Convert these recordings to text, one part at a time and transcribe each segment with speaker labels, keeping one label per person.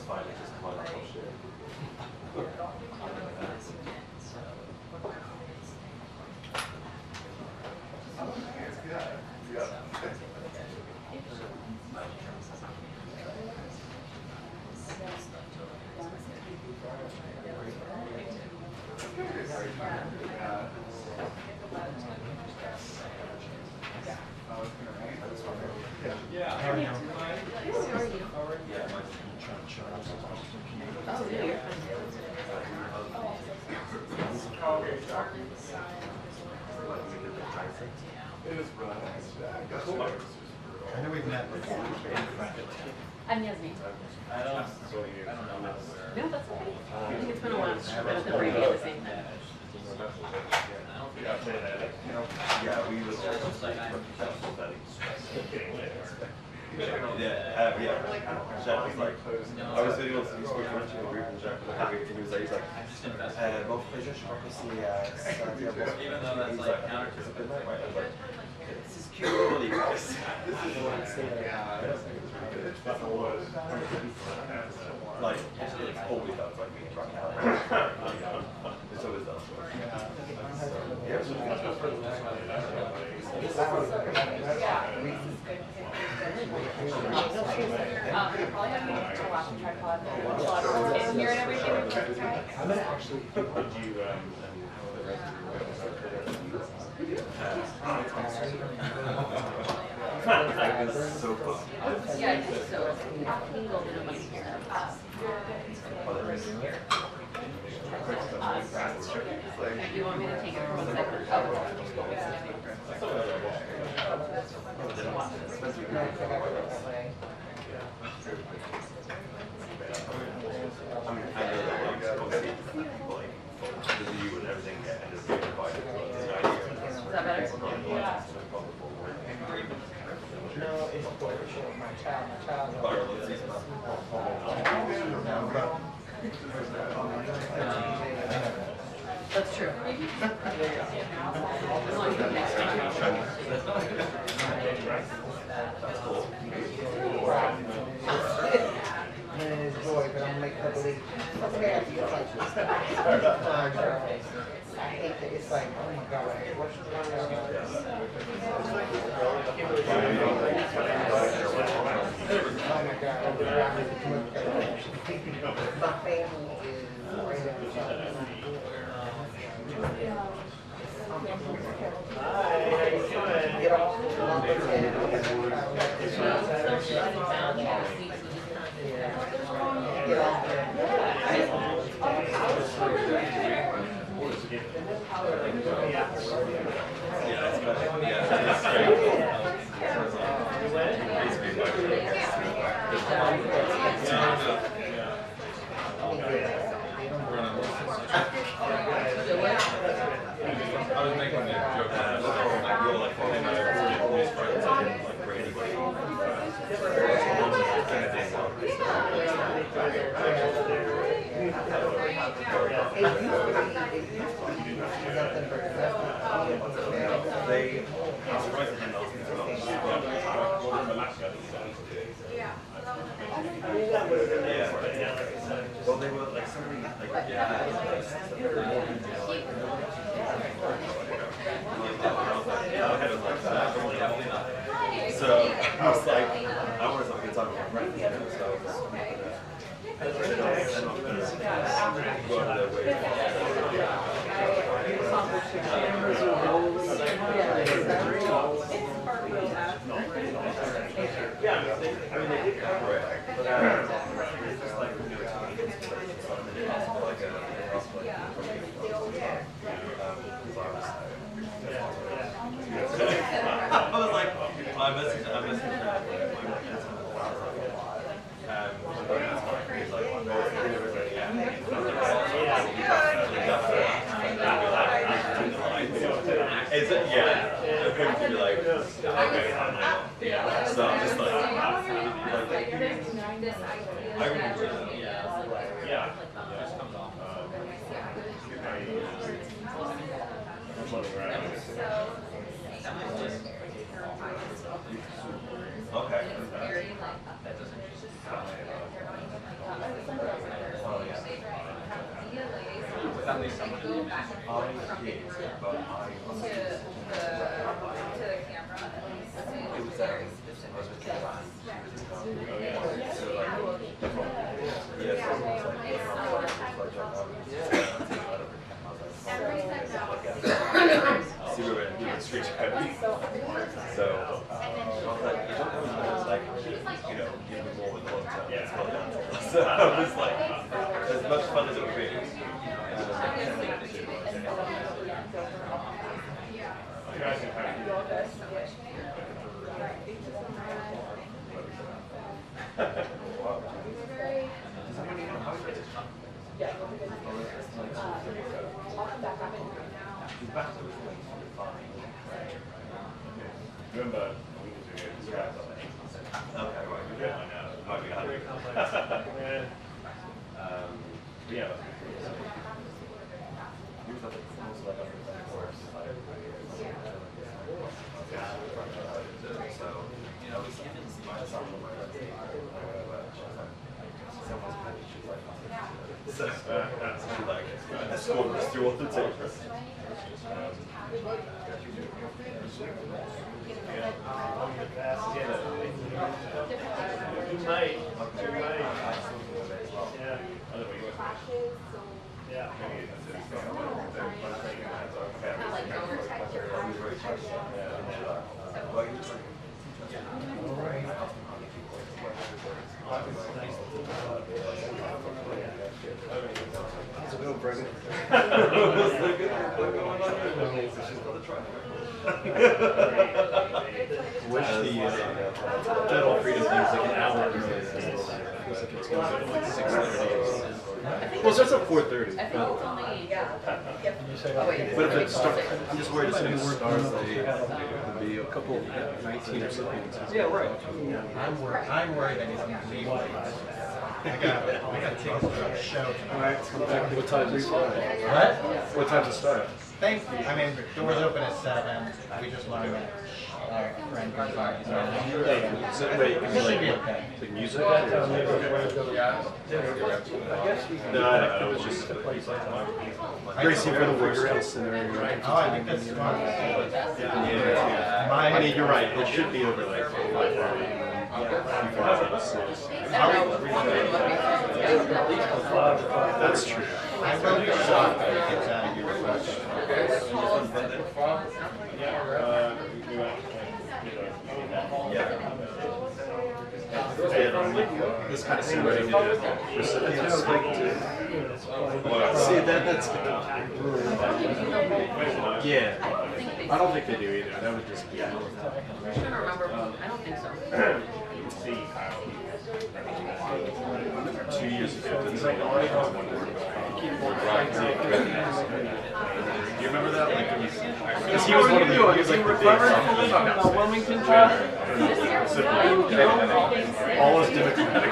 Speaker 1: fine. It's just my laptop shit.
Speaker 2: I know we've met before.
Speaker 3: I'm Yasmin.
Speaker 4: I don't know.
Speaker 3: No, that's okay. I think it's been a while. I don't think we're at the same time.
Speaker 1: Yeah, we was Jack was like, I was doing on some speaking in the group and Jack was like, bon, je crois que c'est
Speaker 4: Even though that's like counter to
Speaker 1: good night, right? I was like, this is cute, really, guys. This is what I say like, it's always does, like, being drunk out. It's always does. Yeah, it's
Speaker 3: Probably have to watch and tripod and here and everything.
Speaker 2: I'm gonna actually
Speaker 1: That was so fun.
Speaker 3: Yeah, it's so tingled in my hair. You want me to take it from a second?
Speaker 1: You and everything ended up being invited.
Speaker 3: Is that better?
Speaker 5: No, it's for my child. My child.
Speaker 3: That's true. As long as you next
Speaker 5: And his boy, but I'm gonna make a couple of I hate that. It's like, oh my god, what's oh my god, my family is right outside. Get off
Speaker 4: I was making a joke about
Speaker 1: Well, they were like somebody so I was like, I wanted something to talk about my friends, you know, so I was go out of their way. I was like, I messaged Is it? Yeah. I'm going to be like, okay, yeah. So I'm just like I remember that.
Speaker 4: yeah. Just comes off.
Speaker 1: Okay.
Speaker 3: camera, at least.
Speaker 1: It was very specific. So like, street credit. So, like, you don't know, it's like, you know, give me more with the long term. It's not down. So I was like, as much fun as it would be.
Speaker 6: Remember,
Speaker 1: Okay, right. Yeah, I know. Might be hungry. Yeah. So, you know, it's my assumption so, like, escort us through all the tapes.
Speaker 6: You might. Yeah.
Speaker 2: How's it going, Brendan?
Speaker 7: Wish the General Freedom thing was like an hour early. Feels like it's going to go to like 6:30. Well, it starts at 4:30.
Speaker 3: I think it's only,
Speaker 7: But if it starts, I'm just worried as soon as it starts, it'll be a couple, 19 or something.
Speaker 2: Yeah, right. I'm worried that he's going to leave. I got tickets for a show tonight.
Speaker 7: What time does it start?
Speaker 2: What?
Speaker 7: What time does it start?
Speaker 2: Thank you. I mean, doors open at 7. We just learned that our friend goes on. He's not
Speaker 7: Wait, you mean
Speaker 2: Should be
Speaker 7: like,
Speaker 2: okay.
Speaker 7: like music? Or no, I don't know. It was just bracing for the worst case scenario.
Speaker 2: Oh, I think that's smart.
Speaker 7: Yeah. I mean, you're right. It should be over like 5:30. That's true.
Speaker 2: I will be shocked if it gets out of here first.
Speaker 7: This kind of scenario recipients see that's yeah. I don't think they do either. That would just be.
Speaker 5: I'm trying to remember. I don't think so.
Speaker 7: 2 years ago, didn't say one word about it. Do you remember that? Like, because he was one of the, he was like the big
Speaker 8: Wilmington trial?
Speaker 7: all his Democratic.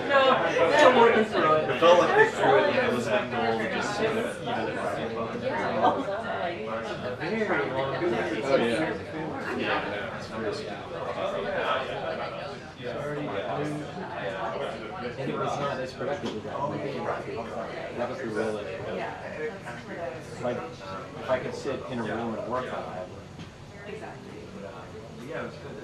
Speaker 8: No, I'm working through it.
Speaker 7: It felt like they threw it in Elizabeth Dole and just sort of even it out. Oh yeah. Yeah, it's very
Speaker 8: And it was not as productive as that. That was the real issue. Like, if I could sit in a room and work on it.
Speaker 1: Yeah, it was good.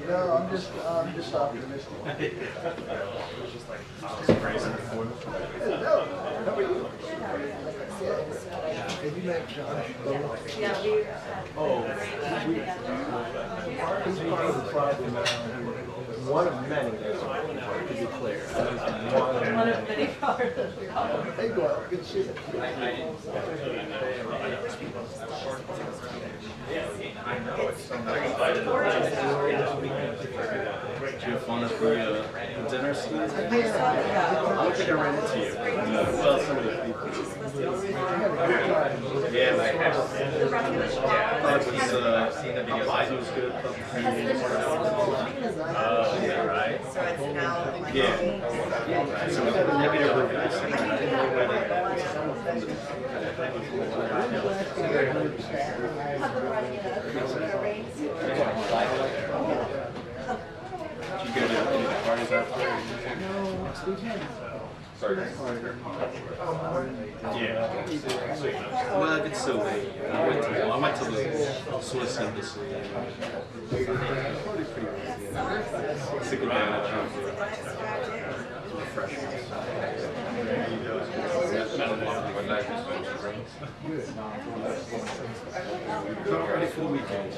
Speaker 2: No, I'm just optimistic.
Speaker 7: it was just like, I was praising it for
Speaker 2: Hello, how are you? Have you met Josh?
Speaker 8: He's part of the problem. One of many, to be clear. One of many parts of the problem.
Speaker 2: Hey, Gordon, good to see you.
Speaker 7: Did you have fun at the dinner scene? I don't think I ran into you. Well, some of the people. Yeah, like I thought it was seeing the video. It was good.
Speaker 1: Yeah, right.
Speaker 3: So it's now.
Speaker 7: Yeah. So negative reviews. Did you get any parties after? Sorry. Yeah. Well, it's so late. I went to the Swiss embassy. Took advantage of refreshments. Ready for the weekend,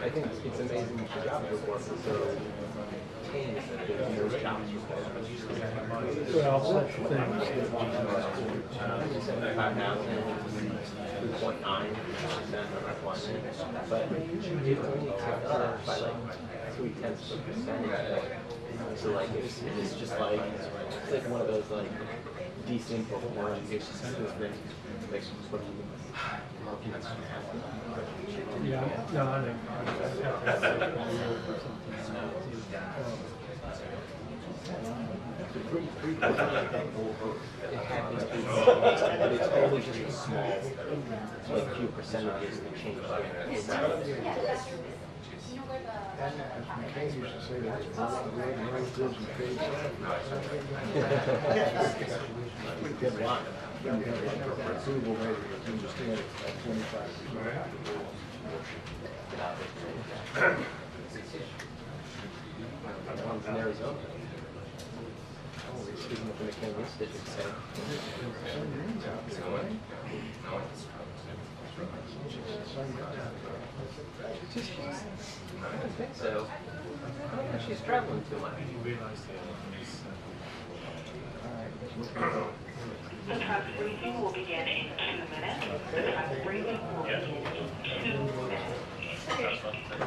Speaker 8: I think it's amazing that the job report is so tame that there's no jobs.
Speaker 6: Well, such things.
Speaker 8: 75,000, 2.9% of unemployment, but it only ticked up by like 0.3%. So like it's just like it's like one of those like decent performance things like what do you
Speaker 6: Yeah, no, I think.
Speaker 8: it happens, but it's always just a small, like few percentages that change.
Speaker 6: McCain used to say that it's not the way the road is and paved.
Speaker 8: Good luck.
Speaker 6: You have like approval rating, you understand it's like 25%.
Speaker 8: One's in Arizona. Oh, we're speaking with the McCain Institute, so. I don't think so. I don't think she's traveling too much.
Speaker 9: The press briefing will begin in 2 minutes. The press briefing will begin in 2 minutes.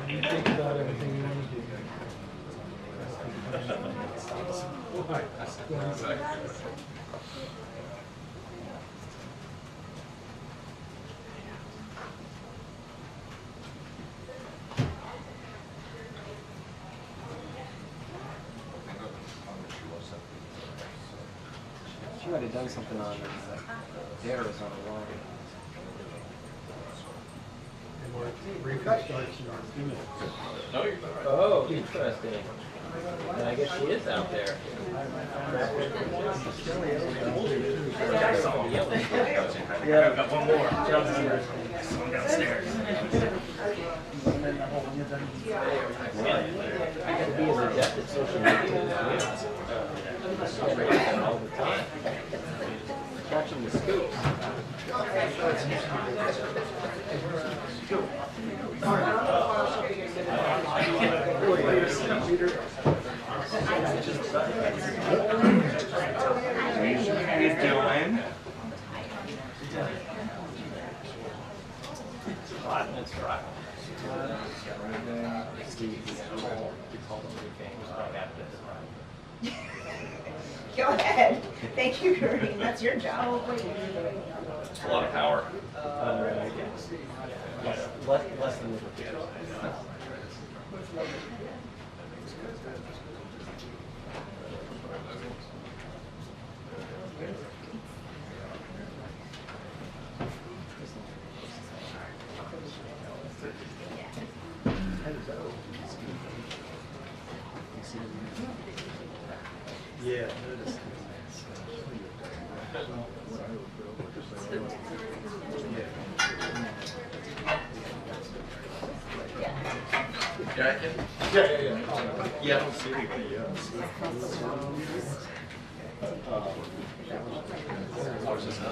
Speaker 6: You think about everything you want to do.
Speaker 8: She might have done something on theirs on the line.
Speaker 6: Briefing starts in a few minutes.
Speaker 8: Oh, interesting. And I guess she is out there.
Speaker 7: Yeah, I've got one more. Someone downstairs.
Speaker 8: I got to be as adept at social media all the time. Catching the scoops.
Speaker 7: How you doing?
Speaker 8: That's right.
Speaker 3: Go ahead. Thank you, Karine. That's your job.
Speaker 1: It's a lot of power.
Speaker 8: Less than
Speaker 6: Yeah.
Speaker 7: Yeah, I don't see anybody else.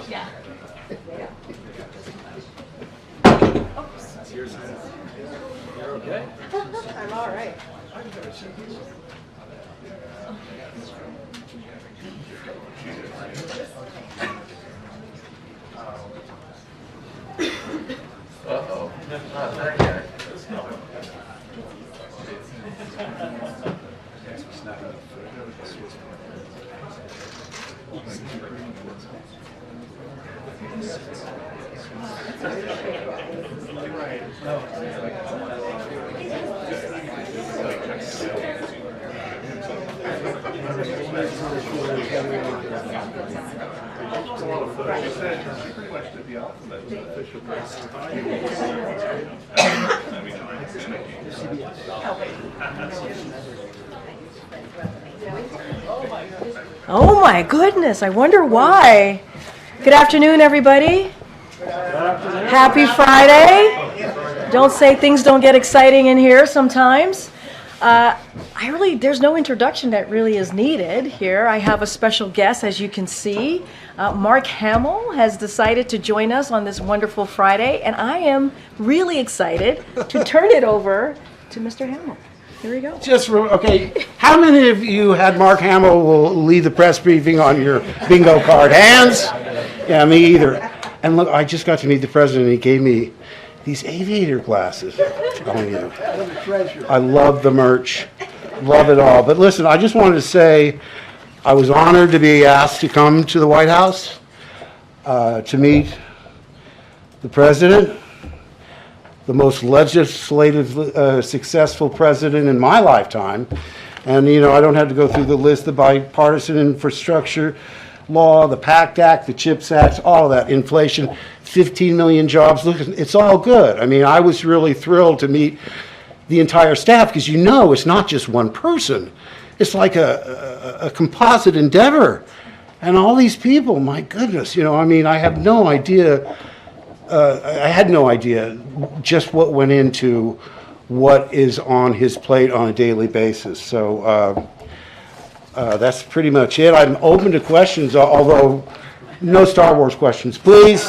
Speaker 3: Yeah. I'm all right.
Speaker 7: Uh-oh. Not that guy. Pretty much did the alphabet, the official press.
Speaker 10: Oh my goodness, I wonder why. Good afternoon, everybody. Happy Friday. Don't say things don't get exciting in here sometimes. There's no introduction that really is needed here. I have a special guest, as you can see. Mark Hamill has decided to join us on this wonderful Friday, and I am really excited to turn it over to Mr. Hamill. Here we go.
Speaker 11: Okay, how many of you had Mark Hamill will lead the press briefing on your bingo card? Hands? Yeah, me either. And look, I just got to meet the president, and he gave me these aviator glasses. Oh, yeah. I love the merch. Love it all. But listen, I just wanted to say I was honored to be asked to come to the White House to meet the president, the most legislatively successful president in my lifetime. And, you know, I don't have to go through the list, the bipartisan infrastructure law, the PACT Act, the CHIPS Act, all of that, inflation, 15 million jobs. Look, it's all good. I mean, I was really thrilled to meet the entire staff because, you know, it's not just one person. It's like a composite endeavor. And all these people, my goodness, you know, I mean, I have no idea. I had no idea just what went into what is on his plate on a daily basis. So that's pretty much it. I'm open to questions, although no Star Wars questions, please.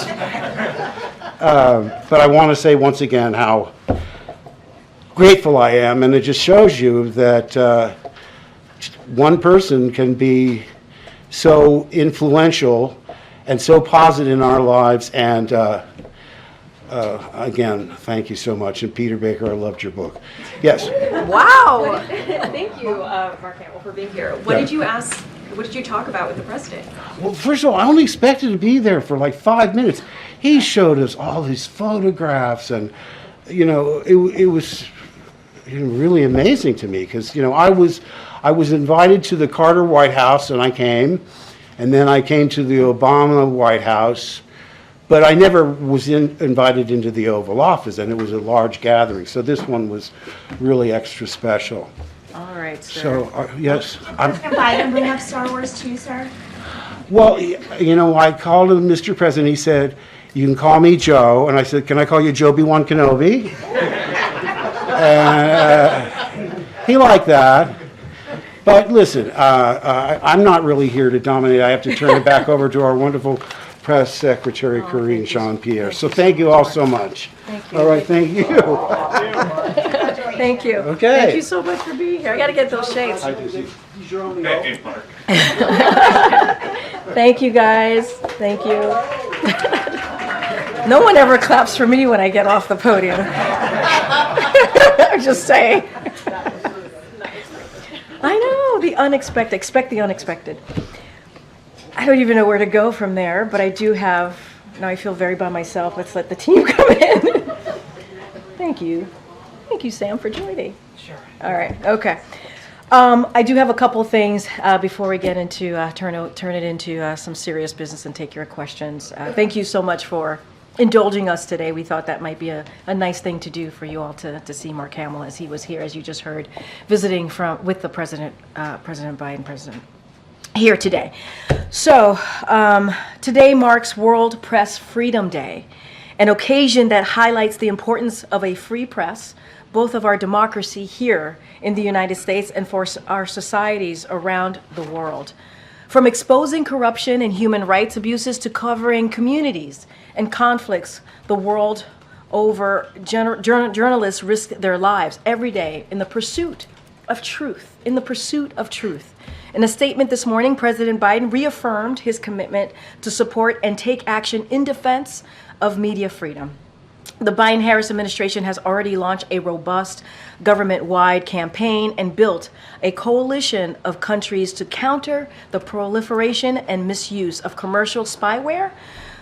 Speaker 11: But I want to say once again how grateful I am, and it just shows you that one person can be so influential and so positive in our lives. And again, thank you so much. And Peter Baker, I loved your book. Yes.
Speaker 10: Wow. Thank you, Mark Hamill, for being here. What did you ask? What did you talk about with the president?
Speaker 11: Well, first of all, I only expected to be there for like 5 minutes. He showed us all his photographs, and you know, it was really amazing to me because, you know, I was invited to the Carter White House, and I came, and then I came to the Obama White House, but I never was invited into the Oval Office, and it was a large gathering. So this one was really extra special.
Speaker 10: All right, sir.
Speaker 11: So yes,
Speaker 3: Invite and bring up Star Wars too, sir.
Speaker 11: well, you know, I called him Mr. President. He said, "You can call me Joe," and I said, "Can I call you Joby-Wan Kenobi?" He liked that. But listen, I'm not really here to dominate. I have to turn it back over to our wonderful press secretary, Karine Jean-Pierre. So thank you all so much.
Speaker 10: Thank you.
Speaker 11: All right, thank you.
Speaker 10: Thank you.
Speaker 11: Okay.
Speaker 10: Thank you so much for being here. I got to get those shades.
Speaker 7: Hey, Mark.
Speaker 10: Thank you, guys. Thank you. No one ever claps for me when I get off the podium. I'm just saying. I know, the unexpected. Expect the unexpected. I don't even know where to go from there, but I do have, now I feel very by myself. Let's let the team come in. Thank you. Thank you, Sam, for joining. Sure. All right, okay. I do have a couple things before we get into, turn it into some serious business and take your questions. Thank you so much for indulging us today. We thought that might be a nice thing to do for you all to see Mark Hamill as he was here, as you just heard, visiting with the President Biden, here today. So today marks World Press Freedom Day, an occasion that highlights the importance of a free press, both of our democracy here in the United States and for our societies around the world. From exposing corruption and human rights abuses to covering communities and conflicts the world over, journalists risk their lives every day in the pursuit of truth, In a statement this morning, President Biden reaffirmed his commitment to support and take action in defense of media freedom. The Biden-Harris administration has already launched a robust government-wide campaign and built a coalition of countries to counter the proliferation and misuse of commercial spyware,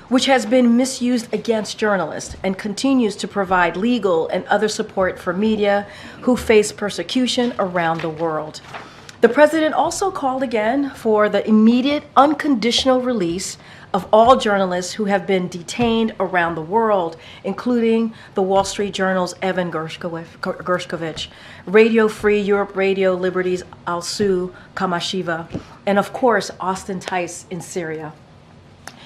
Speaker 10: which has been misused against journalists, and continues to provide legal and other support for media who face persecution around the world. The president also called again for the immediate, unconditional release of all journalists who have been detained around the world, including the Wall Street Journal's Evan Gershkovich, Radio Free Europe Radio Liberty's Alsu Kamashiva, and of course, Austin Tice in Syria.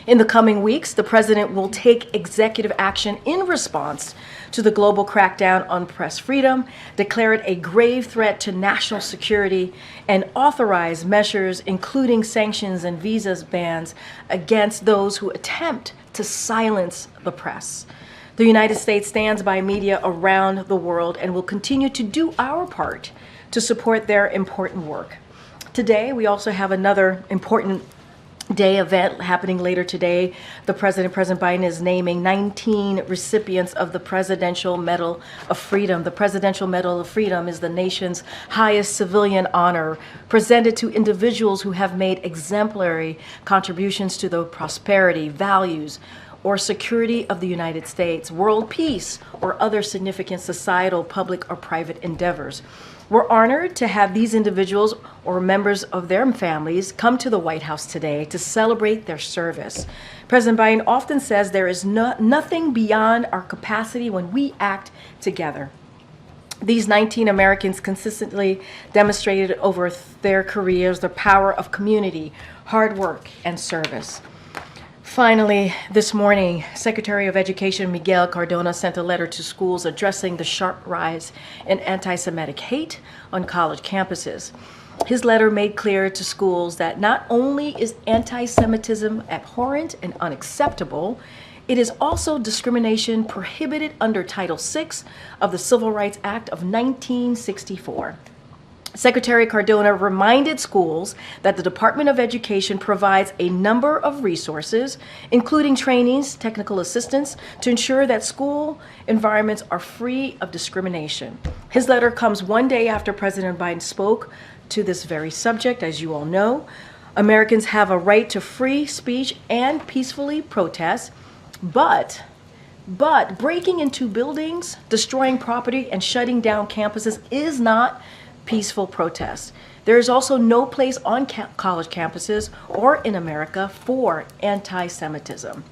Speaker 10: In the coming weeks, the president will take executive action in response to the global crackdown on press freedom, declare it a grave threat to national security, and authorize measures including sanctions and visas bans against those who attempt to silence the press. The United States stands by media around the world and will continue to do our part to support their important work. Today, we also have another important day event happening later today. President Biden, is naming 19 recipients of the Presidential Medal of Freedom. The Presidential Medal of Freedom is the nation's highest civilian honor, presented to individuals who have made exemplary contributions to the prosperity, values, or security of the United States, world peace, or other significant societal, public, or private endeavors. We're honored to have these individuals or members of their families come to the White House today to celebrate their service. President Biden often says there is nothing beyond our capacity when we act together. These 19 Americans consistently demonstrated over their careers the power of community, hard work, and service. Finally, this morning, Secretary of Education Miguel Cardona sent a letter to schools addressing the sharp rise in anti-Semitic hate on college campuses. His letter made clear to schools that not only is anti-Semitism abhorrent and unacceptable, it is also discrimination prohibited under Title VI of the Civil Rights Act of 1964. Secretary Cardona reminded schools that the Department of Education provides a number of resources, including trainings, technical assistance, to ensure that school environments are free of discrimination. His letter comes one day after President Biden spoke to this very subject. As you all know, Americans have a right to free speech and peacefully protest, but breaking into buildings, destroying property, and shutting down campuses is not peaceful protest. There is also no place on college campuses or in America for anti-Semitism.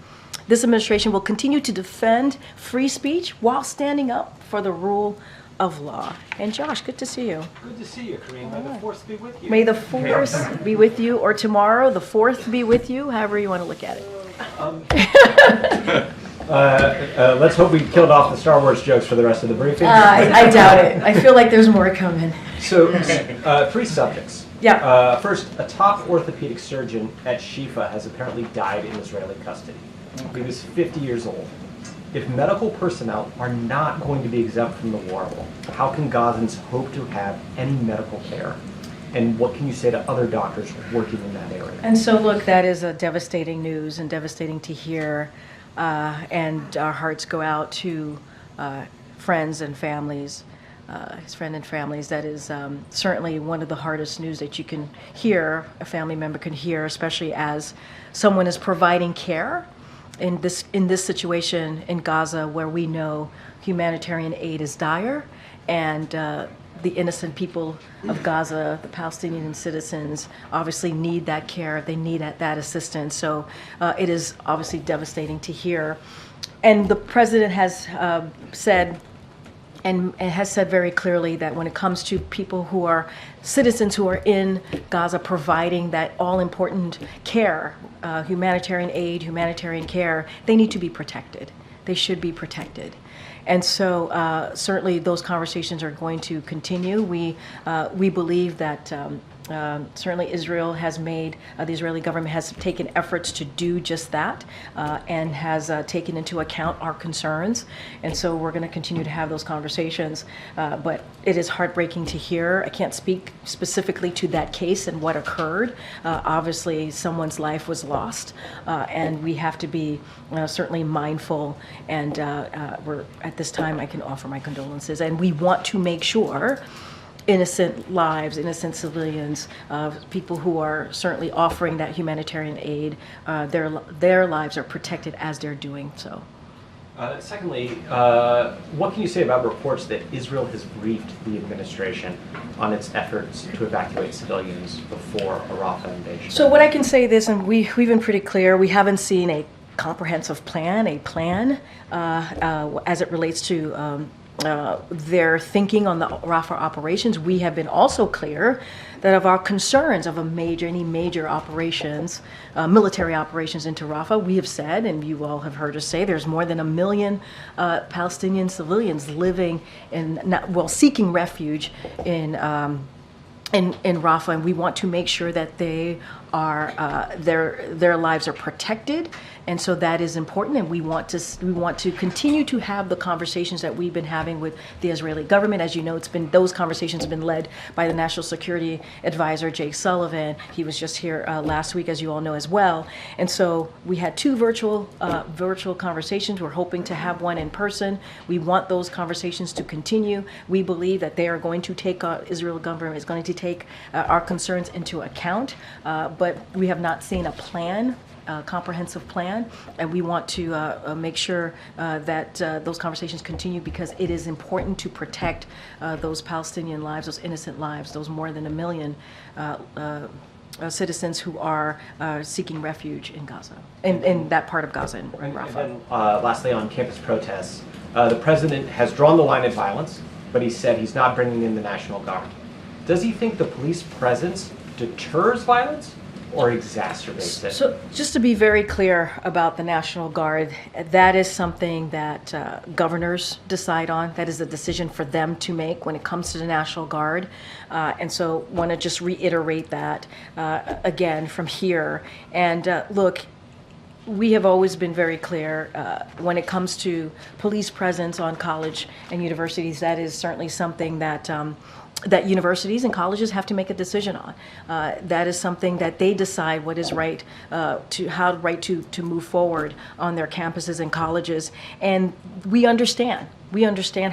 Speaker 10: This administration will continue to defend free speech while standing up for the rule of law. And Josh, good to see you.
Speaker 8: Good to see you, Karine. May the force be with you.
Speaker 10: May the force be with you, or tomorrow, the fourth be with you, however you want to look at it.
Speaker 8: Let's hope we killed off the Star Wars jokes for the rest of the briefing.
Speaker 10: I doubt it. I feel like there's more coming.
Speaker 8: So, three subjects.
Speaker 10: Yeah.
Speaker 8: First, a top orthopedic surgeon at Shifa has apparently died in Israeli custody. He was 50 years old. If medical personnel are not going to be exempt from the war, how can Gazans hope to have any medical care? And what can you say to other doctors working in that area?
Speaker 10: And so, look, that is a devastating news and devastating to hear. And our hearts go out to friends and families, his friend and families. That is certainly one of the hardest news that you can hear, a family member can hear, especially as someone is providing care in this situation in Gaza, where we know humanitarian aid is dire, and the innocent people of Gaza, the Palestinian citizens, obviously need that care. They need that assistance. So it is obviously devastating to hear. And the president has said and has said very clearly that when it comes to people who are citizens who are in Gaza providing that all-important care, humanitarian aid, humanitarian care, they need to be protected. They should be protected. And so certainly those conversations are going to continue. We believe that certainly Israel has made, the Israeli government has taken efforts to do just that and has taken into account our concerns. And so we're going to continue to have those conversations. But it is heartbreaking to hear. I can't speak specifically to that case and what occurred. Obviously, someone's life was lost, and we have to be certainly mindful. And we're at this time, I can offer my condolences. And we want to make sure innocent lives, innocent civilians, people who are certainly offering that humanitarian aid, their lives are protected as they're doing so.
Speaker 8: Secondly, what can you say about reports that Israel has briefed the administration on its efforts to evacuate civilians before a Rafah invasion?
Speaker 10: So what I can say is, and we've been pretty clear, we haven't seen a comprehensive plan, as it relates to their thinking on the Rafah operations. We have been also clear that of our concerns of any major operations, military operations into Rafah, we have said, and you all have heard us say, there's more than 1 million Palestinian civilians living seeking refuge in Rafah, and we want to make sure that they are their lives are protected, and so that is important. And we want to continue to have the conversations that we've been having with the Israeli government. As you know, those conversations have been led by the National Security Advisor Jake Sullivan. He was just here last week, as you all know as well. And so we had 2 virtual conversations. We're hoping to have one in person. We want those conversations to continue. We believe that they are going to take Israel government is going to take our concerns into account. But we have not seen a plan, comprehensive plan, and we want to make sure that those conversations continue, because it is important to protect those Palestinian lives, those innocent lives, those more than 1 million citizens who are seeking refuge in Gaza, in that part of Gaza, in Rafah.
Speaker 8: And then, lastly, on campus protests, the president has drawn the line at violence, but he said he's not bringing in the National Guard. Does he think the police presence deters violence or exacerbates it?
Speaker 10: So just to be very clear about the National Guard, that is something that governors decide on. That is a decision for them to make when it comes to the National Guard. And so want to just reiterate that again from here. And look, we have always been very clear when it comes to police presence on college and universities. That is certainly something that that universities and colleges have to make a decision on. That is something that they decide what is right to move forward on their campuses and colleges. And we understand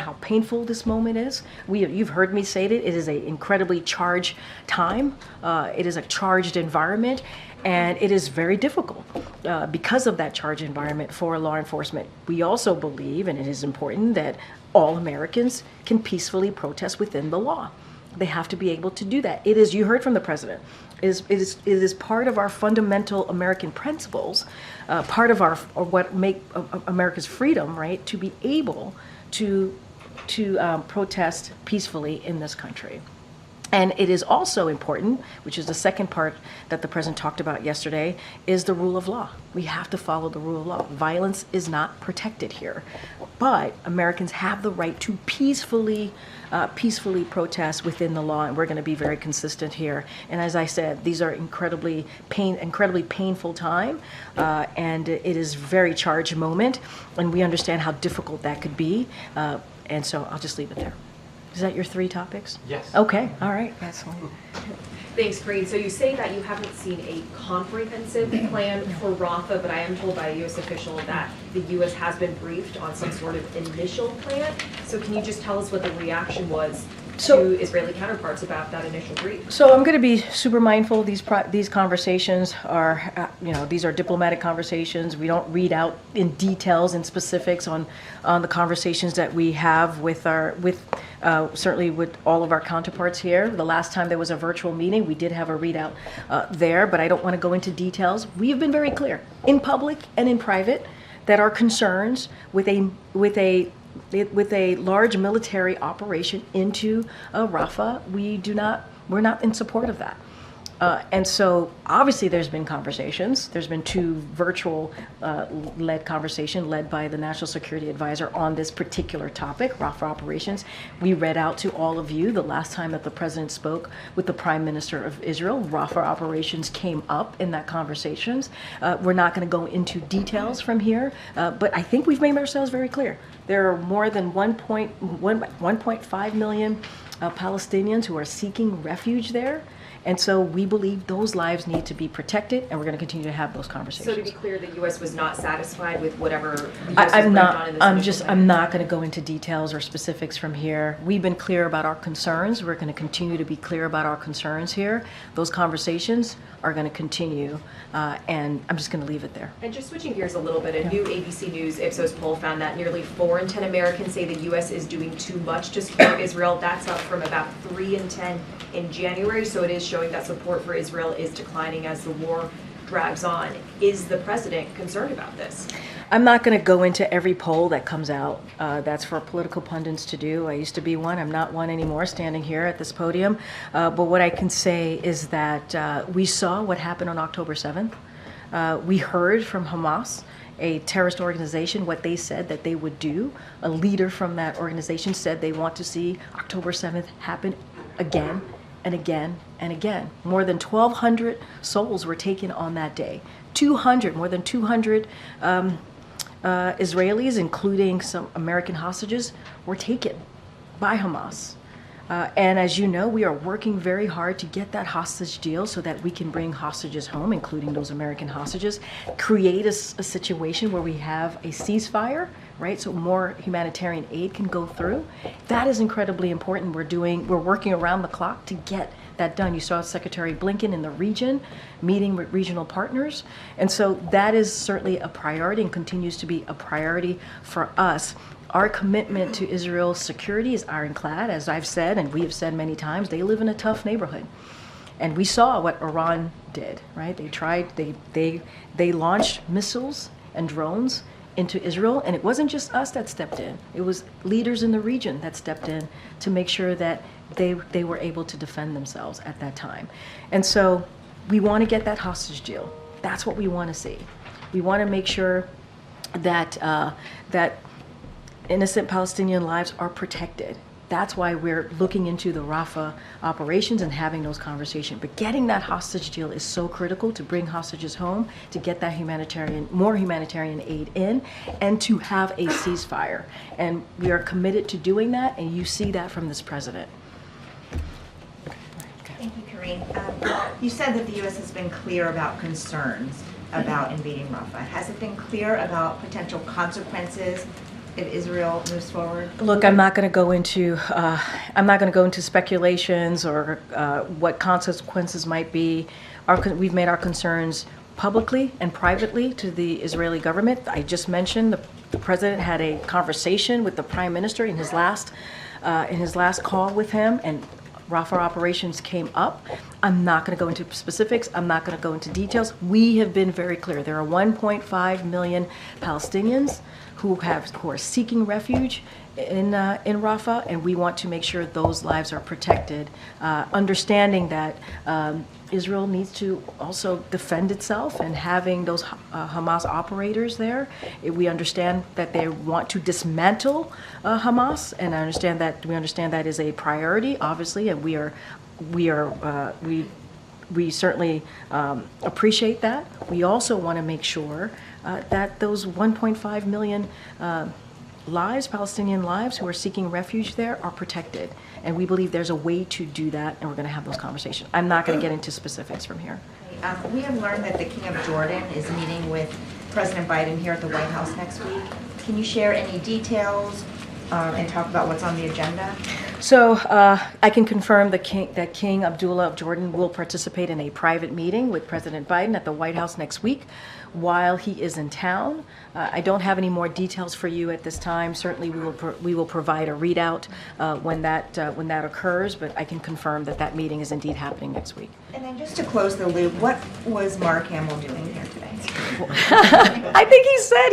Speaker 10: how painful this moment is. You've heard me say that it is an incredibly charged time. It is a charged environment. And it is very difficult because of that charged environment for law enforcement. We also believe, and it is important, that all Americans can peacefully protest within the law. They have to be able to do that. It is, you heard from the president, it is part of our fundamental American principles, part of what make America's freedom, right, to be able to protest peacefully in this country. And it is also important, which is the second part that the president talked about yesterday, is the rule of law. We have to follow the rule of law. Violence is not protected here, but Americans have the right to peacefully protest within the law, and we're going to be very consistent here. And as I said, these are incredibly painful time, and it is a very charged moment, and we understand how difficult that could be. And so I'll just leave it there. Is that your 3 topics?
Speaker 8: Yes.
Speaker 10: Okay, all right, excellent.
Speaker 3: Thanks, Karine. So you say that you haven't seen a comprehensive plan for Rafah, but I am told by a U.S. official that the U.S. has been briefed on some sort of initial plan. So can you just tell us what the reaction was to Israeli counterparts about that initial brief?
Speaker 10: So I'm going to be super mindful. These conversations are, these are diplomatic conversations. We don't read out in details and specifics on the conversations that we have certainly with all of our counterparts here. The last time there was a virtual meeting, we did have a readout there, but I don't want to go into details. We have been very clear in public and in private that our concerns with a with a large military operation into Rafah. We're not in support of that. And so obviously there's been conversations. There's been two virtual led conversation led by the National Security Advisor on this particular topic, Rafah operations. We read out to all of you the last time that the president spoke with the Prime Minister of Israel. Rafah operations came up in that conversations. We're not going to go into details from here, but I think we've made ourselves very clear. There are more than 1.5 million Palestinians who are seeking refuge there. And so we believe those lives need to be protected, and we're going to continue to have those conversations.
Speaker 3: So to be clear, the U.S. was not satisfied with whatever the U.S.
Speaker 10: I'm
Speaker 3: was on in this initial plan?
Speaker 10: I'm not going to go into details or specifics from here. We've been clear about our concerns. We're going to continue to be clear about our concerns here. Those conversations are going to continue, and I'm just going to leave it there.
Speaker 3: And just switching gears a little bit, a new ABC News Ipsos poll found that nearly 4 in 10 Americans say the U.S. is doing too much to support Israel. That's up from about 3 in 10 in January, so it is showing that support for Israel is declining as the war drags on. Is the president concerned about this?
Speaker 10: I'm not going to go into every poll that comes out. That's for political pundits to do. I used to be one. I'm not one anymore standing here at this podium. But what I can say is that we saw what happened on October 7th. We heard from Hamas, a terrorist organization, what they said that they would do. A leader from that organization said they want to see October 7th happen again and again and again. More than 1,200 souls were taken on that day. More than 200 Israelis, including some American hostages, were taken by Hamas. And as you know, we are working very hard to get that hostage deal so that we can bring hostages home, including those American hostages, create a situation where we have a ceasefire, right? So more humanitarian aid can go through. That is incredibly important. We're working around the clock to get that done. You saw Secretary Blinken in the region meeting with regional partners. And so that is certainly a priority and continues to be a priority for us. Our commitment to Israel's security is ironclad. As I've said, and we have said many times, they live in a tough neighborhood. And we saw what Iran did, right? They launched missiles and drones into Israel, and it wasn't just us that stepped in. It was leaders in the region that stepped in to make sure that they were able to defend themselves at that time. And so we want to get that hostage deal. That's what we want to see. We want to make sure that that innocent Palestinian lives are protected. That's why we're looking into the Rafah operations and having those conversations. But getting that hostage deal is so critical to bring hostages home, to get that more humanitarian aid in, and to have a ceasefire. And we are committed to doing that, and you see that from this president.
Speaker 12: Thank you, Karine. You said that the U.S. has been clear about concerns about invading Rafah. Has it been clear about potential consequences if Israel moves forward?
Speaker 10: Look, I'm not going to go into speculations or what consequences might be. We've made our concerns publicly and privately to the Israeli government. I just mentioned the president had a conversation with the prime minister in his last call with him, and Rafah operations came up. I'm not going to go into specifics. I'm not going to go into details. We have been very clear. There are 1.5 million Palestinians who are seeking refuge in Rafah, and we want to make sure those lives are protected, understanding that Israel needs to also defend itself, and having those Hamas operators there. We understand that they want to dismantle Hamas, and we understand that is a priority, obviously, and we certainly appreciate that. We also want to make sure that those 1.5 million Palestinian lives who are seeking refuge there are protected. And we believe there's a way to do that, and we're going to have those conversations. I'm not going to get into specifics from here.
Speaker 12: We have learned that the King of Jordan is meeting with President Biden here at the White House next week. Can you share any details and talk about what's on the agenda?
Speaker 10: So I can confirm that King Abdullah of Jordan will participate in a private meeting with President Biden at the White House next week while he is in town. I don't have any more details for you at this time. Certainly we will provide a readout when that occurs, but I can confirm that meeting is indeed happening next week.
Speaker 12: And then just to close the loop, what was Mark Hamill doing here today?
Speaker 10: I think he said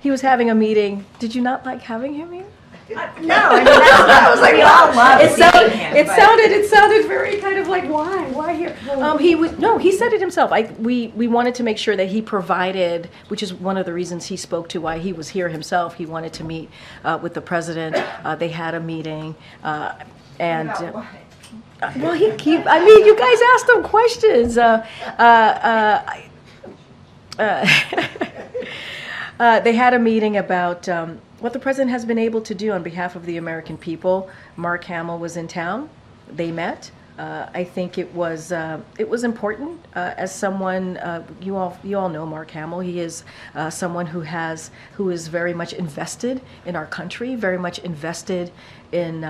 Speaker 10: he was having a meeting. Did you not like having him here?
Speaker 12: No, I mean, I was like, we all love seeing him.
Speaker 10: It sounded very kind of like, why here? He said it himself. We wanted to make sure that he provided, which is one of the reasons he spoke to why he was here himself. He wanted to meet with the president. They had a meeting, and. Well, I mean, you guys asked him questions. They had a meeting about what the president has been able to do on behalf of the American people. Mark Hamill was in town. They met. I think it was important as someone you all know Mark Hamill. He is someone who is very much invested in our country, very much invested in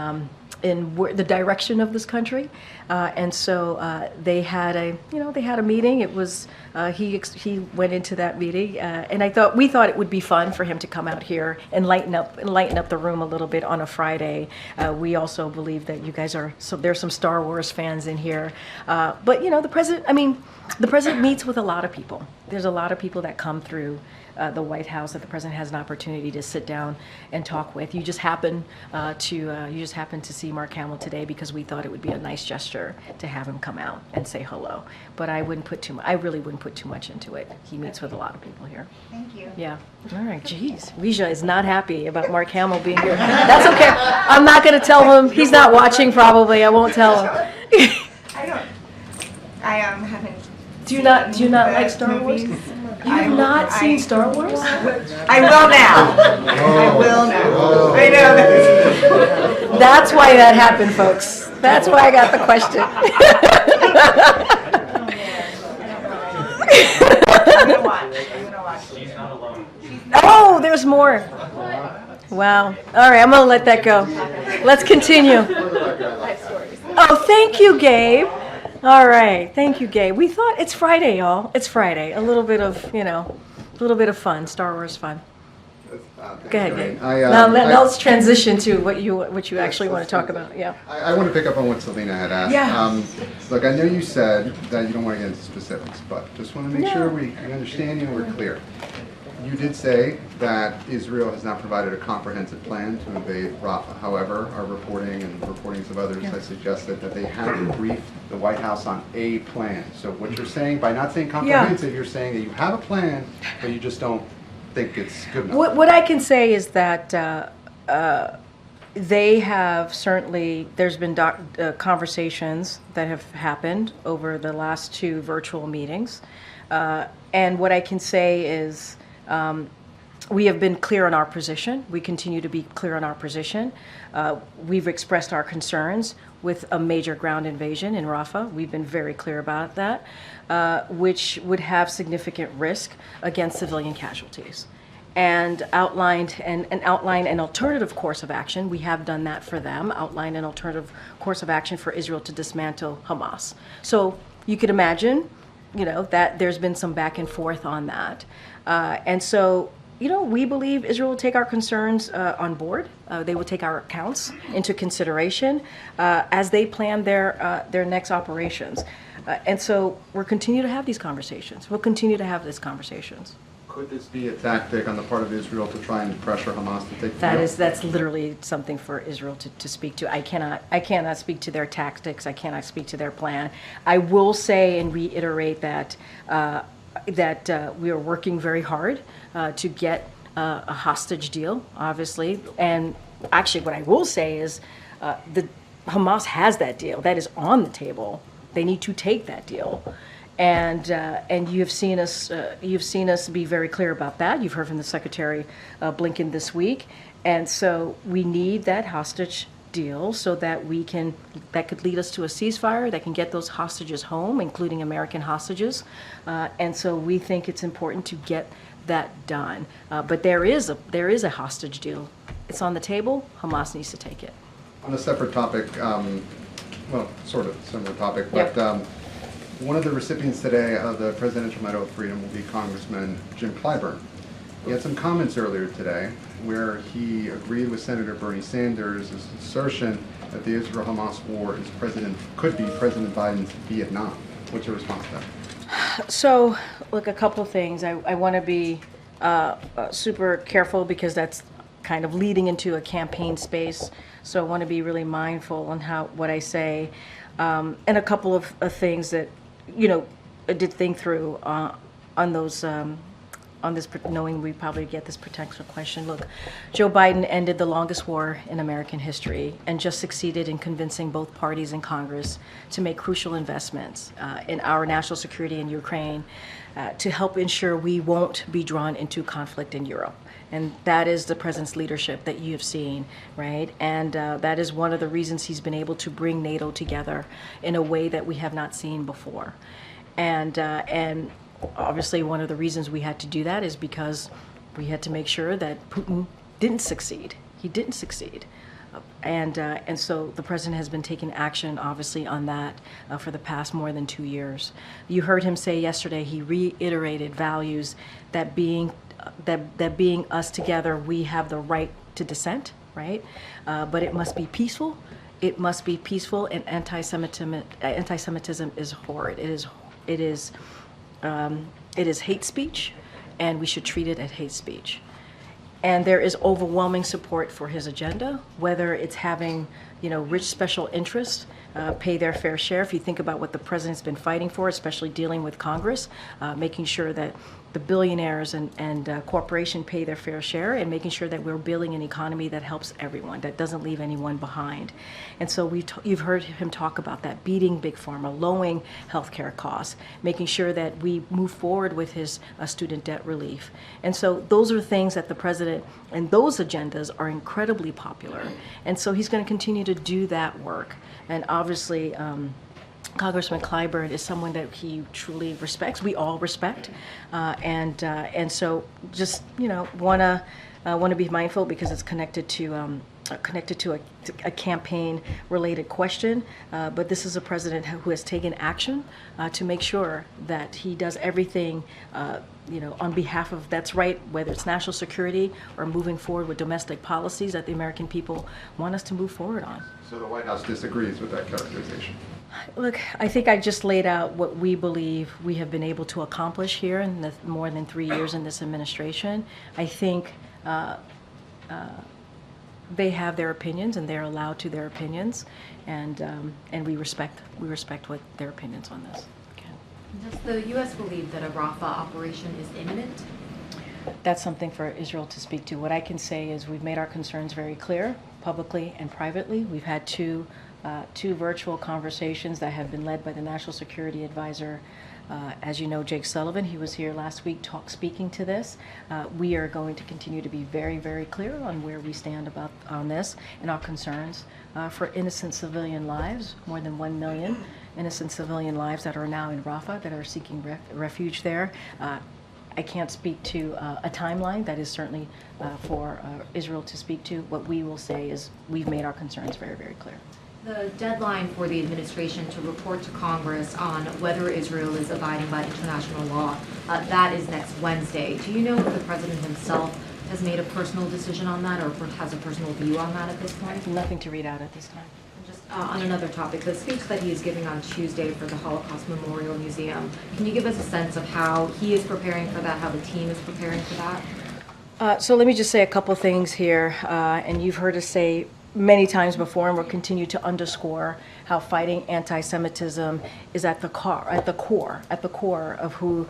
Speaker 10: the direction of this country, and so they had a meeting. It was he went into that meeting, and we thought it would be fun for him to come out here and lighten up the room a little bit on a Friday. We also believe that you guys there's some Star Wars fans in here, but the president meets with a lot of people. There's a lot of people that come through the White House that the president has an opportunity to sit down and talk with. You just happen to see Mark Hamill today because we thought it would be a nice gesture to have him come out and say hello. But I really wouldn't put too much into it. He meets with a lot of people here.
Speaker 12: Thank you.
Speaker 10: Yeah. All right. Jeez, Rija is not happy about Mark Hamill being here. That's okay. I'm not going to tell him. He's not watching. Probably. I won't tell him.
Speaker 12: I haven't.
Speaker 10: Do you not like Star Wars? You have not seen Star Wars?
Speaker 12: I will now. I will now. I know.
Speaker 10: That's why that happened, folks. That's why I got the question.
Speaker 12: I'm gonna watch.
Speaker 4: She's not alone.
Speaker 10: Oh, there's more. Wow. All right, I'm going to let that go. Let's continue. Oh, thank you, Gabe. All right, thank you, Gabe. We thought it's Friday, y'all. It's Friday. A little bit of fun, Star Wars fun. Go ahead, Gabe. Now let's transition to what you actually want to talk about. Yeah.
Speaker 13: I want to pick up on what Selena had asked.
Speaker 10: Yeah.
Speaker 13: Look, I know you said that you don't want to get into specifics, but just want to make sure we understand you and we're clear. You did say that Israel has not provided a comprehensive plan to invade Rafah. However, our reporting and reportings of others have suggested that they have briefed the White House on a plan. So what you're saying, by not saying comprehensive, you're saying that you have a plan, but you just don't think it's good enough.
Speaker 10: What I can say is that they have certainly, there's been conversations that have happened over the last 2 virtual meetings. And what I can say is, we have been clear on our position. We continue to be clear on our position. We've expressed our concerns with a major ground invasion in Rafah. We've been very clear about that, which would have significant risk against civilian casualties. And outline an alternative course of action. We have done that for them, outline an alternative course of action for Israel to dismantle Hamas. So you could imagine, that there's been some back and forth on that. And so, we believe Israel will take our concerns on board. They will take our accounts into consideration as they plan their next operations. And so we'll continue to have these conversations. We'll continue to have these conversations.
Speaker 13: Could this be a tactic on the part of Israel to try and pressure Hamas to take the field?
Speaker 10: That's literally something for Israel to speak to. I cannot speak to their tactics. I cannot speak to their plan. I will say and reiterate that we are working very hard to get a hostage deal, obviously. And actually, what I will say is, the Hamas has that deal. That is on the table. They need to take that deal. And you've seen us be very clear about that. You've heard from the Secretary Blinken this week, and so we need that hostage deal so that that could lead us to a ceasefire that can get those hostages home, including American hostages. And so we think it's important to get that done. But there is a hostage deal. It's on the table. Hamas needs to take it.
Speaker 13: On a separate topic, well, sort of similar topic, but. Yep. One of the recipients today of the Presidential Medal of Freedom will be Congressman Jim Clyburn. He had some comments earlier today where he agreed with Senator Bernie Sanders' assertion that the Israel-Hamas war could be President Biden's Vietnam. What's your response to that?
Speaker 10: So, look, a couple of things. I want to be super careful because that's kind of leading into a campaign space. So I want to be really mindful on what I say, and a couple of things that, I did think through on those. On this, knowing we probably get this potential question. Look, Joe Biden ended the longest war in American history and just succeeded in convincing both parties in Congress to make crucial investments in our national security in Ukraine to help ensure we won't be drawn into conflict in Europe. And that is the president's leadership that you have seen, right? And that is one of the reasons he's been able to bring NATO together in a way that we have not seen before. And obviously, one of the reasons we had to do that is because we had to make sure that Putin didn't succeed. He didn't succeed. And so the president has been taking action, obviously, on that for the past more than 2 years. You heard him say yesterday, he reiterated values that being us together, we have the right to dissent, right? But it must be peaceful. It must be peaceful, and anti-Semitism is horrid. It is hate speech, and we should treat it as hate speech. And there is overwhelming support for his agenda, whether it's having, rich special interests pay their fair share. If you think about what the president's been fighting for, especially dealing with Congress, making sure that the billionaires and corporation pay their fair share, and making sure that we're building an economy that helps everyone, that doesn't leave anyone behind. And so you've heard him talk about that, beating big pharma, lowering healthcare costs, making sure that we move forward with his student debt relief. And so those are things that the president, and those agendas are incredibly popular. And so he's going to continue to do that work. And obviously, Congressman Clyburn is someone that he truly respects. We all respect, and so just want to be mindful because it's connected to a campaign-related question. But this is a president who has taken action to make sure that he does everything on behalf of that's right, whether it's national security or moving forward with domestic policies that the American people want us to move forward on.
Speaker 13: So the White House disagrees with that characterization?
Speaker 10: Look, I think I just laid out what we believe we have been able to accomplish here in the more than 3 years in this administration. I think they have their opinions, and they're allowed to their opinions, and we respect what their opinions on this.
Speaker 3: Does the U.S. believe that a Rafah operation is imminent?
Speaker 10: That's something for Israel to speak to. What I can say is we've made our concerns very clear, publicly and privately. We've had two virtual conversations that have been led by the National Security Advisor. As you know, Jake Sullivan, he was here last week speaking to this. We are going to continue to be very, very clear on where we stand on this and our concerns for innocent civilian lives, more than 1 million innocent civilian lives that are now in Rafah, that are seeking refuge there. I can't speak to a timeline. That is certainly for Israel to speak to. What we will say is we've made our concerns very, very clear.
Speaker 3: The deadline for the administration to report to Congress on whether Israel is abiding by international law, that is next Wednesday. Do you know if the president himself has made a personal decision on that or has a personal view on that at this point?
Speaker 10: Nothing to read out at this time.
Speaker 3: Just on another topic, the speech that he is giving on Tuesday for the Holocaust Memorial Museum, can you give us a sense of how he is preparing for that, how the team is preparing for that?
Speaker 10: So let me just say a couple things here, and you've heard us say many times before, and we'll continue to underscore how fighting anti-Semitism is at the core of who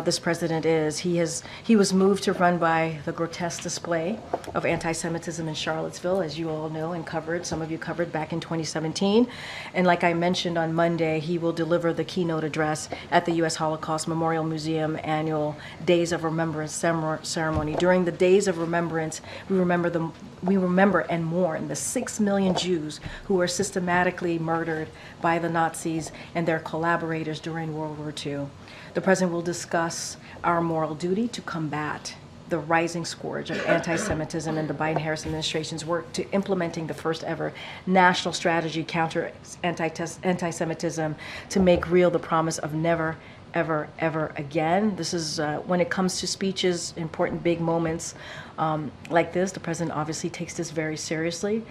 Speaker 10: this president is. He was moved to run by the grotesque display of anti-Semitism in Charlottesville, as you all know and covered. Some of you covered back in 2017. And like I mentioned on Monday, he will deliver the keynote address at the U.S. Holocaust Memorial Museum annual Days of Remembrance ceremony. During the Days of Remembrance, we remember and mourn the 6 million Jews who were systematically murdered by the Nazis and their collaborators during World War II. The president will discuss our moral duty to combat the rising scourge of anti-Semitism and the Biden-Harris administration's work to implementing the first ever national strategy counter anti-Semitism to make real the promise of never, ever, ever again. This is, when it comes to speeches, important big moments like this, the president obviously takes this very seriously.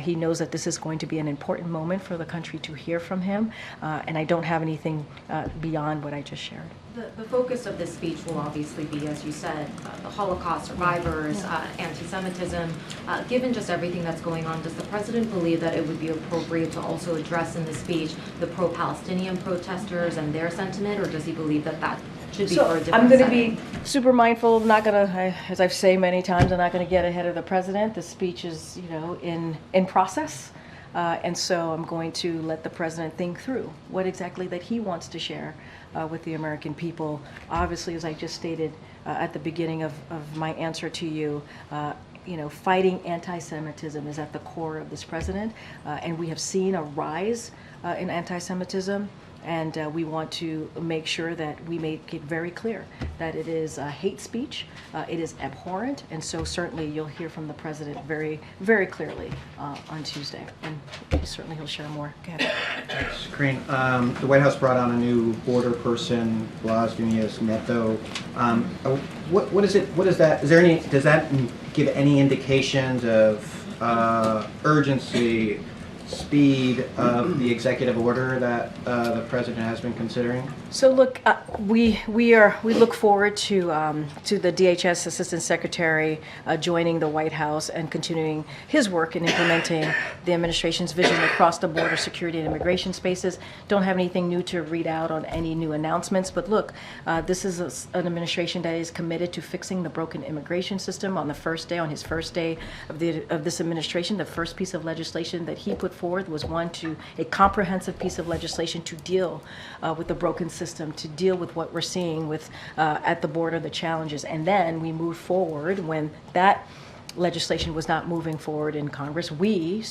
Speaker 10: He knows that this is going to be an important moment for the country to hear from him, and I don't have anything beyond what I just shared.
Speaker 3: The focus of this speech will obviously be, as you said, the Holocaust survivors, anti-Semitism. Given just everything that's going on, does the president believe that it would be appropriate to also address in the speech the pro-Palestinian protesters and their sentiment, or does he believe that that should be for a different
Speaker 10: I'm going to
Speaker 3: setting?
Speaker 10: be super mindful. I'm not going to, as I've said many times, I'm not going to get ahead of the president. The speech is, in process. And so I'm going to let the president think through what exactly that he wants to share with the American people. Obviously, as I just stated at the beginning of my answer to you, fighting anti-Semitism is at the core of this president. And we have seen a rise in anti-Semitism. And we want to make sure that we make it very clear that it is hate speech, it is abhorrent, and so certainly you'll hear from the president very, very clearly on Tuesday, and certainly he'll share more. Go ahead.
Speaker 2: Thanks, Karine. The White House brought on a new border person, Blas Nunez Neto. What is it? What is that? Is there any? Does that give any indications of urgency, speed of the executive order that the president has been considering?
Speaker 10: So look, we look forward to the DHS Assistant Secretary joining the White House and continuing his work in implementing the administration's vision across the border security and immigration spaces. Don't have anything new to read out on any new announcements, but look, this is an administration that is committed to fixing the broken immigration system. On his first day of this administration, the first piece of legislation that he put forward was a comprehensive piece of legislation to deal with the broken system, to deal with what we're seeing with at the border, the challenges. And then we moved forward when that legislation was not moving forward in Congress. We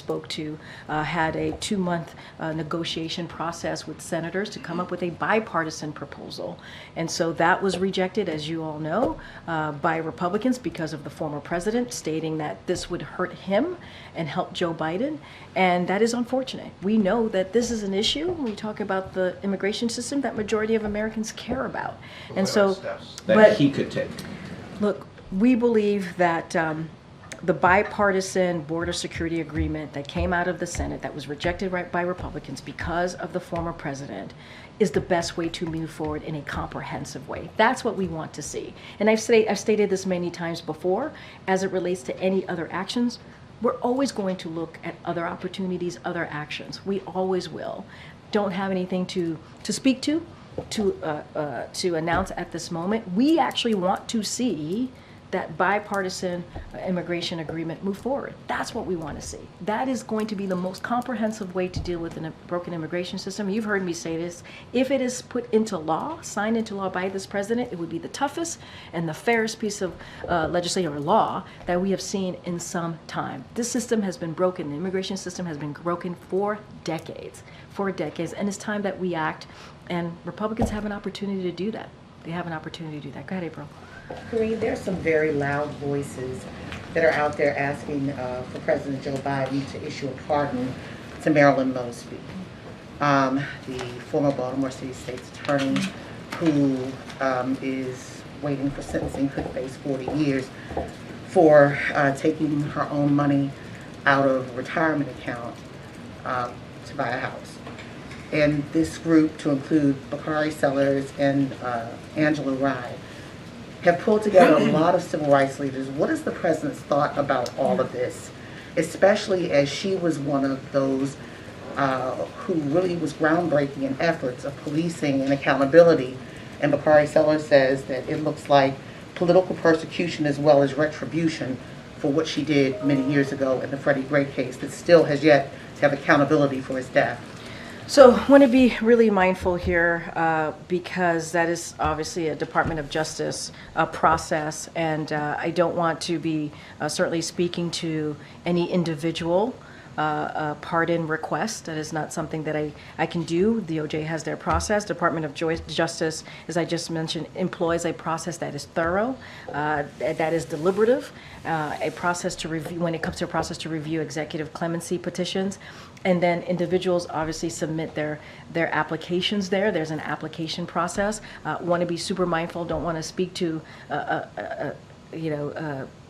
Speaker 10: had a 2-month negotiation process with senators to come up with a bipartisan proposal. And so that was rejected, as you all know, by Republicans because of the former president stating that this would hurt him and help Joe Biden. And that is unfortunate. We know that this is an issue when we talk about the immigration system that majority of Americans care about. And so,
Speaker 2: that he could take.
Speaker 10: Look, we believe that the bipartisan border security agreement that came out of the Senate that was rejected by Republicans because of the former president is the best way to move forward in a comprehensive way. That's what we want to see. And I've stated this many times before, as it relates to any other actions, we're always going to look at other opportunities, other actions. We always will. Don't have anything to speak to announce at this moment. We actually want to see that bipartisan immigration agreement move forward. That's what we want to see. That is going to be the most comprehensive way to deal with a broken immigration system. You've heard me say this. If it is put into law, signed into law by this president, it would be the toughest and the fairest piece of legislation or law that we have seen in some time. This system has been broken. The immigration system has been broken for decades, and it's time that we act, and Republicans have an opportunity to do that. They have an opportunity to do that. Go ahead, April.
Speaker 5: Karine, there's some very loud voices that are out there asking for President Joe Biden to issue a pardon to Marilyn Mosby, the former Baltimore City State's attorney who is waiting for sentencing, could face 40 years for taking her own money out of a retirement account to buy a house. And this group, to include Bakari Sellers and Angela Rye, have pulled together a lot of civil rights leaders. What is the president's thought about all of this, especially as she was one of those who really was groundbreaking in efforts of policing and accountability? And Bakari Sellers says that it looks like political persecution as well as retribution for what she did many years ago in the Freddie Gray case that still has yet to have accountability for his death.
Speaker 10: So I want to be really mindful here because that is obviously a Department of Justice process, and I don't want to be certainly speaking to any individual pardon request. That is not something that I can do. DOJ has their process. Department of Justice, as I just mentioned, employs a process that is thorough, that is deliberative, a process to review, when it comes to a process to review executive clemency petitions. And then individuals obviously submit their applications there. There's an application process. Want to be super mindful, don't want to speak to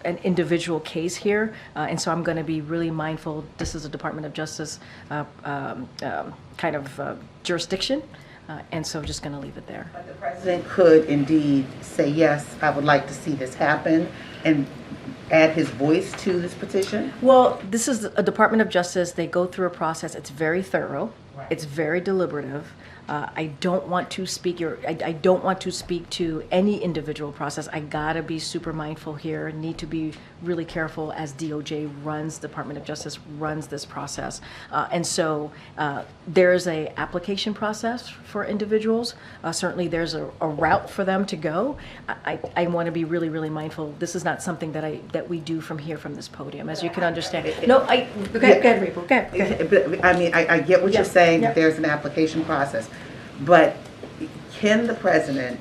Speaker 10: an individual case here, and so I'm going to be really mindful. This is a Department of Justice kind of jurisdiction, and so just going to leave it there.
Speaker 5: But the president could indeed say, yes, I would like to see this happen, and add his voice to this petition?
Speaker 10: Well, this is a Department of Justice. They go through a process. It's very thorough. Right. It's very deliberative. I don't want to speak I don't want to speak to any individual process. I gotta be super mindful here. Need to be really careful as DOJ runs, Department of Justice runs this process, and so there's a application process for individuals. Certainly, there's a route for them to go. I want to be really, really mindful. This is not something that we do from here, from this podium, as you can understand. No, go ahead, Repo. Go ahead.
Speaker 5: I mean, I get what you're saying. That there's an application process. But can the president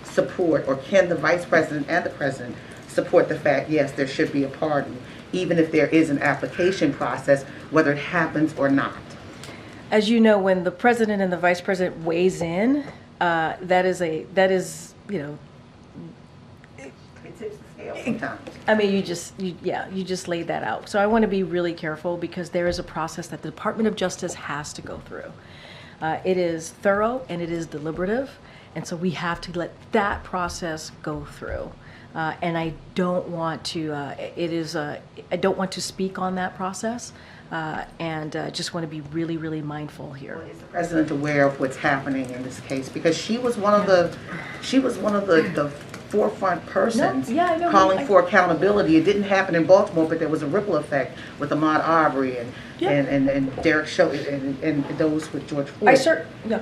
Speaker 5: support, or can the vice president and the president support the fact, yes, there should be a pardon, even if there is an application process, whether it happens or not?
Speaker 10: As you know, when the president and the vice president weighs in, that is it's
Speaker 5: sometimes.
Speaker 10: I mean, you just laid that out. So I want to be really careful, because there is a process that the Department of Justice has to go through. It is thorough and it is deliberative, and so we have to let that process go through. And I don't want to. I don't want to speak on that process, and just want to be really, really mindful here.
Speaker 5: Is the president aware of what's happening in this case? Because she was one of the forefront persons calling for accountability. It didn't happen in Baltimore, but there was a ripple effect with Ahmaud Arbery and Derek Chauvin and those with George Floyd. Is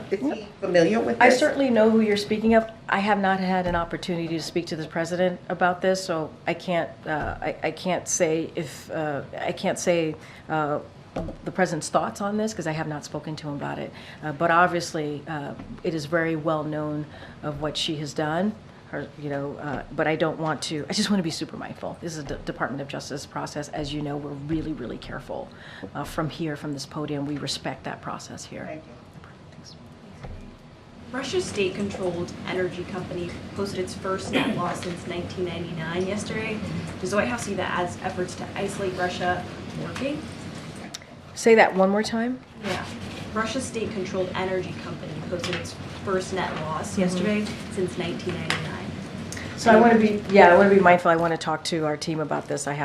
Speaker 5: he familiar with this?
Speaker 10: I certainly know who you're speaking of. I have not had an opportunity to speak to the president about this, so I can't say the president's thoughts on this, because I have not spoken to him about it. But obviously, it is very well known of what she has done. But I don't want to. I just want to be super mindful. This is a Department of Justice process. As you know, we're really, really careful. From this podium, we respect that process here.
Speaker 5: Thank you.
Speaker 10: Thanks.
Speaker 14: Russia's state-controlled energy company posted its first net loss since 1999 yesterday. Does the White House see that as efforts to isolate Russia working?
Speaker 10: Say that one more time.
Speaker 14: Yeah. Russia's state-controlled energy company posted its first net loss yesterday since 1999.
Speaker 10: So I want to be mindful. I want to talk to our team about this. I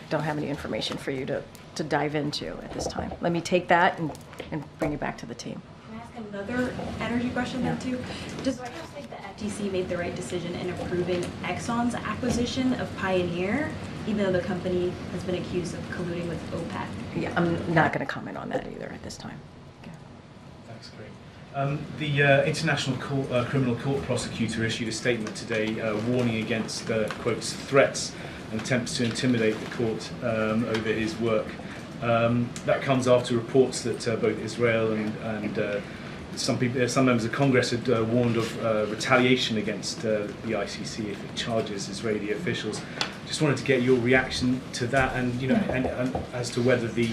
Speaker 10: don't have any information for you to dive into at this time. Let me take that and bring it back to the team.
Speaker 14: Can I ask another energy question then too? Does the White House think the FTC made the right decision in approving Exxon's acquisition of Pioneer, even though the company has been accused of colluding with OPEC?
Speaker 10: Yeah, I'm not going to comment on that either at this time.
Speaker 7: Thanks, Karine. The International Criminal Court prosecutor issued a statement today warning against, quotes, threats and attempts to intimidate the court over his work. That comes after reports that both Israel and some members of Congress had warned of retaliation against the ICC if it charges Israeli officials. Just wanted to get your reaction to that, and and as to whether the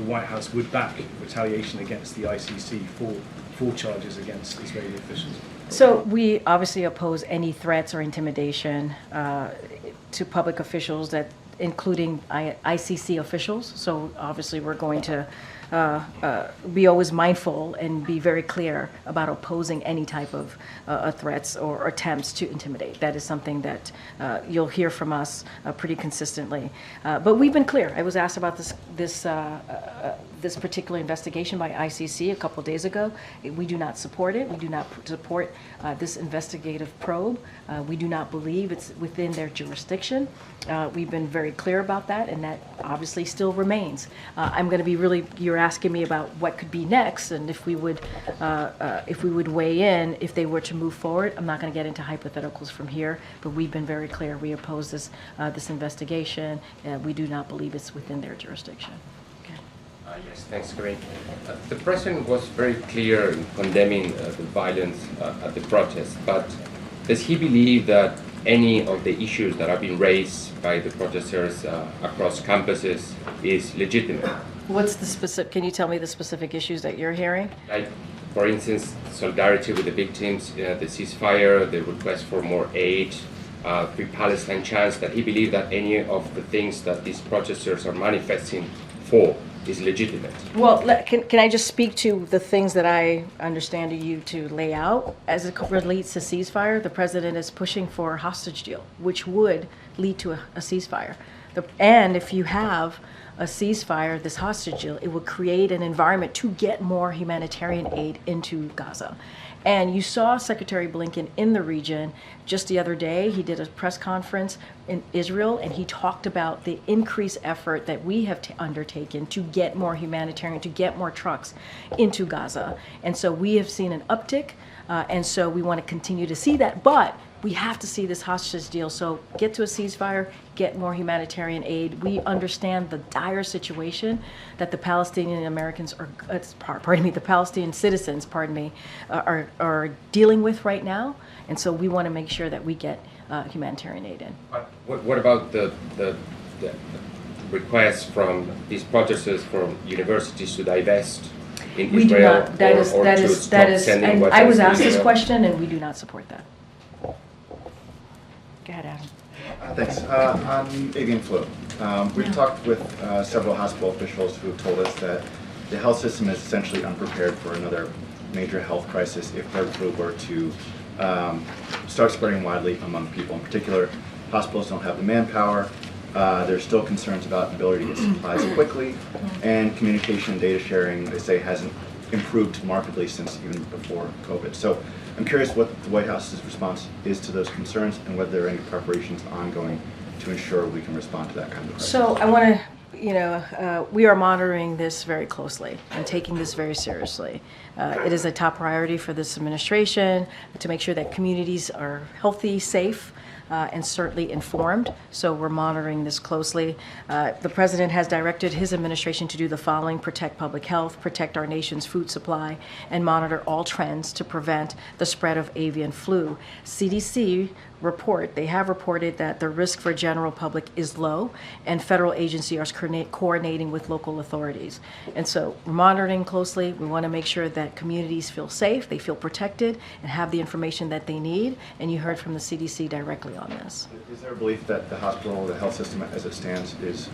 Speaker 7: White House would back retaliation against the ICC for charges against Israeli officials.
Speaker 10: So we obviously oppose any threats or intimidation to public officials, that including ICC officials. So obviously we're going to be always mindful and be very clear about opposing any type of threats or attempts to intimidate. That is something that you'll hear from us pretty consistently. But we've been clear. I was asked about this particular investigation by ICC a couple of days ago. We do not support it. We do not support this investigative probe. We do not believe it's within their jurisdiction. We've been very clear about that, and that obviously still remains. I'm going to be you're asking me about what could be next, and if we would weigh in if they were to move forward. I'm not going to get into hypotheticals from here, but we've been very clear. We oppose this investigation. We do not believe it's within their jurisdiction. Okay.
Speaker 15: Yes, thanks, Karine. The President was very clear in condemning the violence at the protests, but does he believe that any of the issues that have been raised by the protesters across campuses is legitimate?
Speaker 10: What's the specific, can you tell me the specific issues that you're hearing?
Speaker 15: Like, for instance, solidarity with the victims, the ceasefire, the request for more aid, Free Palestine chants, that he believed that any of the things that these protesters are manifesting for is legitimate.
Speaker 10: Well, can I just speak to the things that I understand you to lay out? As it relates to ceasefire, the president is pushing for a hostage deal, which would lead to a ceasefire. And if you have a ceasefire, this hostage deal, it would create an environment to get more humanitarian aid into Gaza. And you saw Secretary Blinken in the region just the other day. He did a press conference in Israel, and he talked about the increased effort that we have undertaken to get more humanitarian, to get more trucks into Gaza. And so we have seen an uptick, and so we want to continue to see that. But we have to see this hostage deal. So get to a ceasefire, get more humanitarian aid. We understand the dire situation that the Palestinian Americans are, the Palestinian citizens, are dealing with right now. And so we want to make sure that we get humanitarian aid in.
Speaker 15: What about the requests from these protesters from universities to divest in
Speaker 10: We do
Speaker 15: Israel
Speaker 10: not, that is, and I was asked this question, and we do not support that. Go ahead, Adam.
Speaker 16: Thanks. On avian flu, we've talked with several hospital officials who have told us that the health system is essentially unprepared for another major health crisis if bird flu were to start spreading widely among people. In particular, hospitals don't have the manpower. There's still concerns about the ability to get supplies quickly, and communication and data sharing, they say, hasn't improved markedly since even before COVID. So I'm curious what the White House's response is to those concerns and whether there are any preparations ongoing to ensure we can respond to that kind of crisis.
Speaker 10: So I want to, we are monitoring this very closely and taking this very seriously. It is a top priority for this administration to make sure that communities are healthy, safe, and certainly informed. So we're monitoring this closely. The president has directed his administration to do the following: protect public health, protect our nation's food supply, and monitor all trends to prevent the spread of avian flu. CDC they have reported that the risk for general public is low, and federal agencies are coordinating with local authorities. And so we're monitoring closely. We want to make sure that communities feel safe, they feel protected, and have the information that they need. And you heard from the CDC directly on this.
Speaker 16: Is there a belief that the hospital, the health system as it stands, is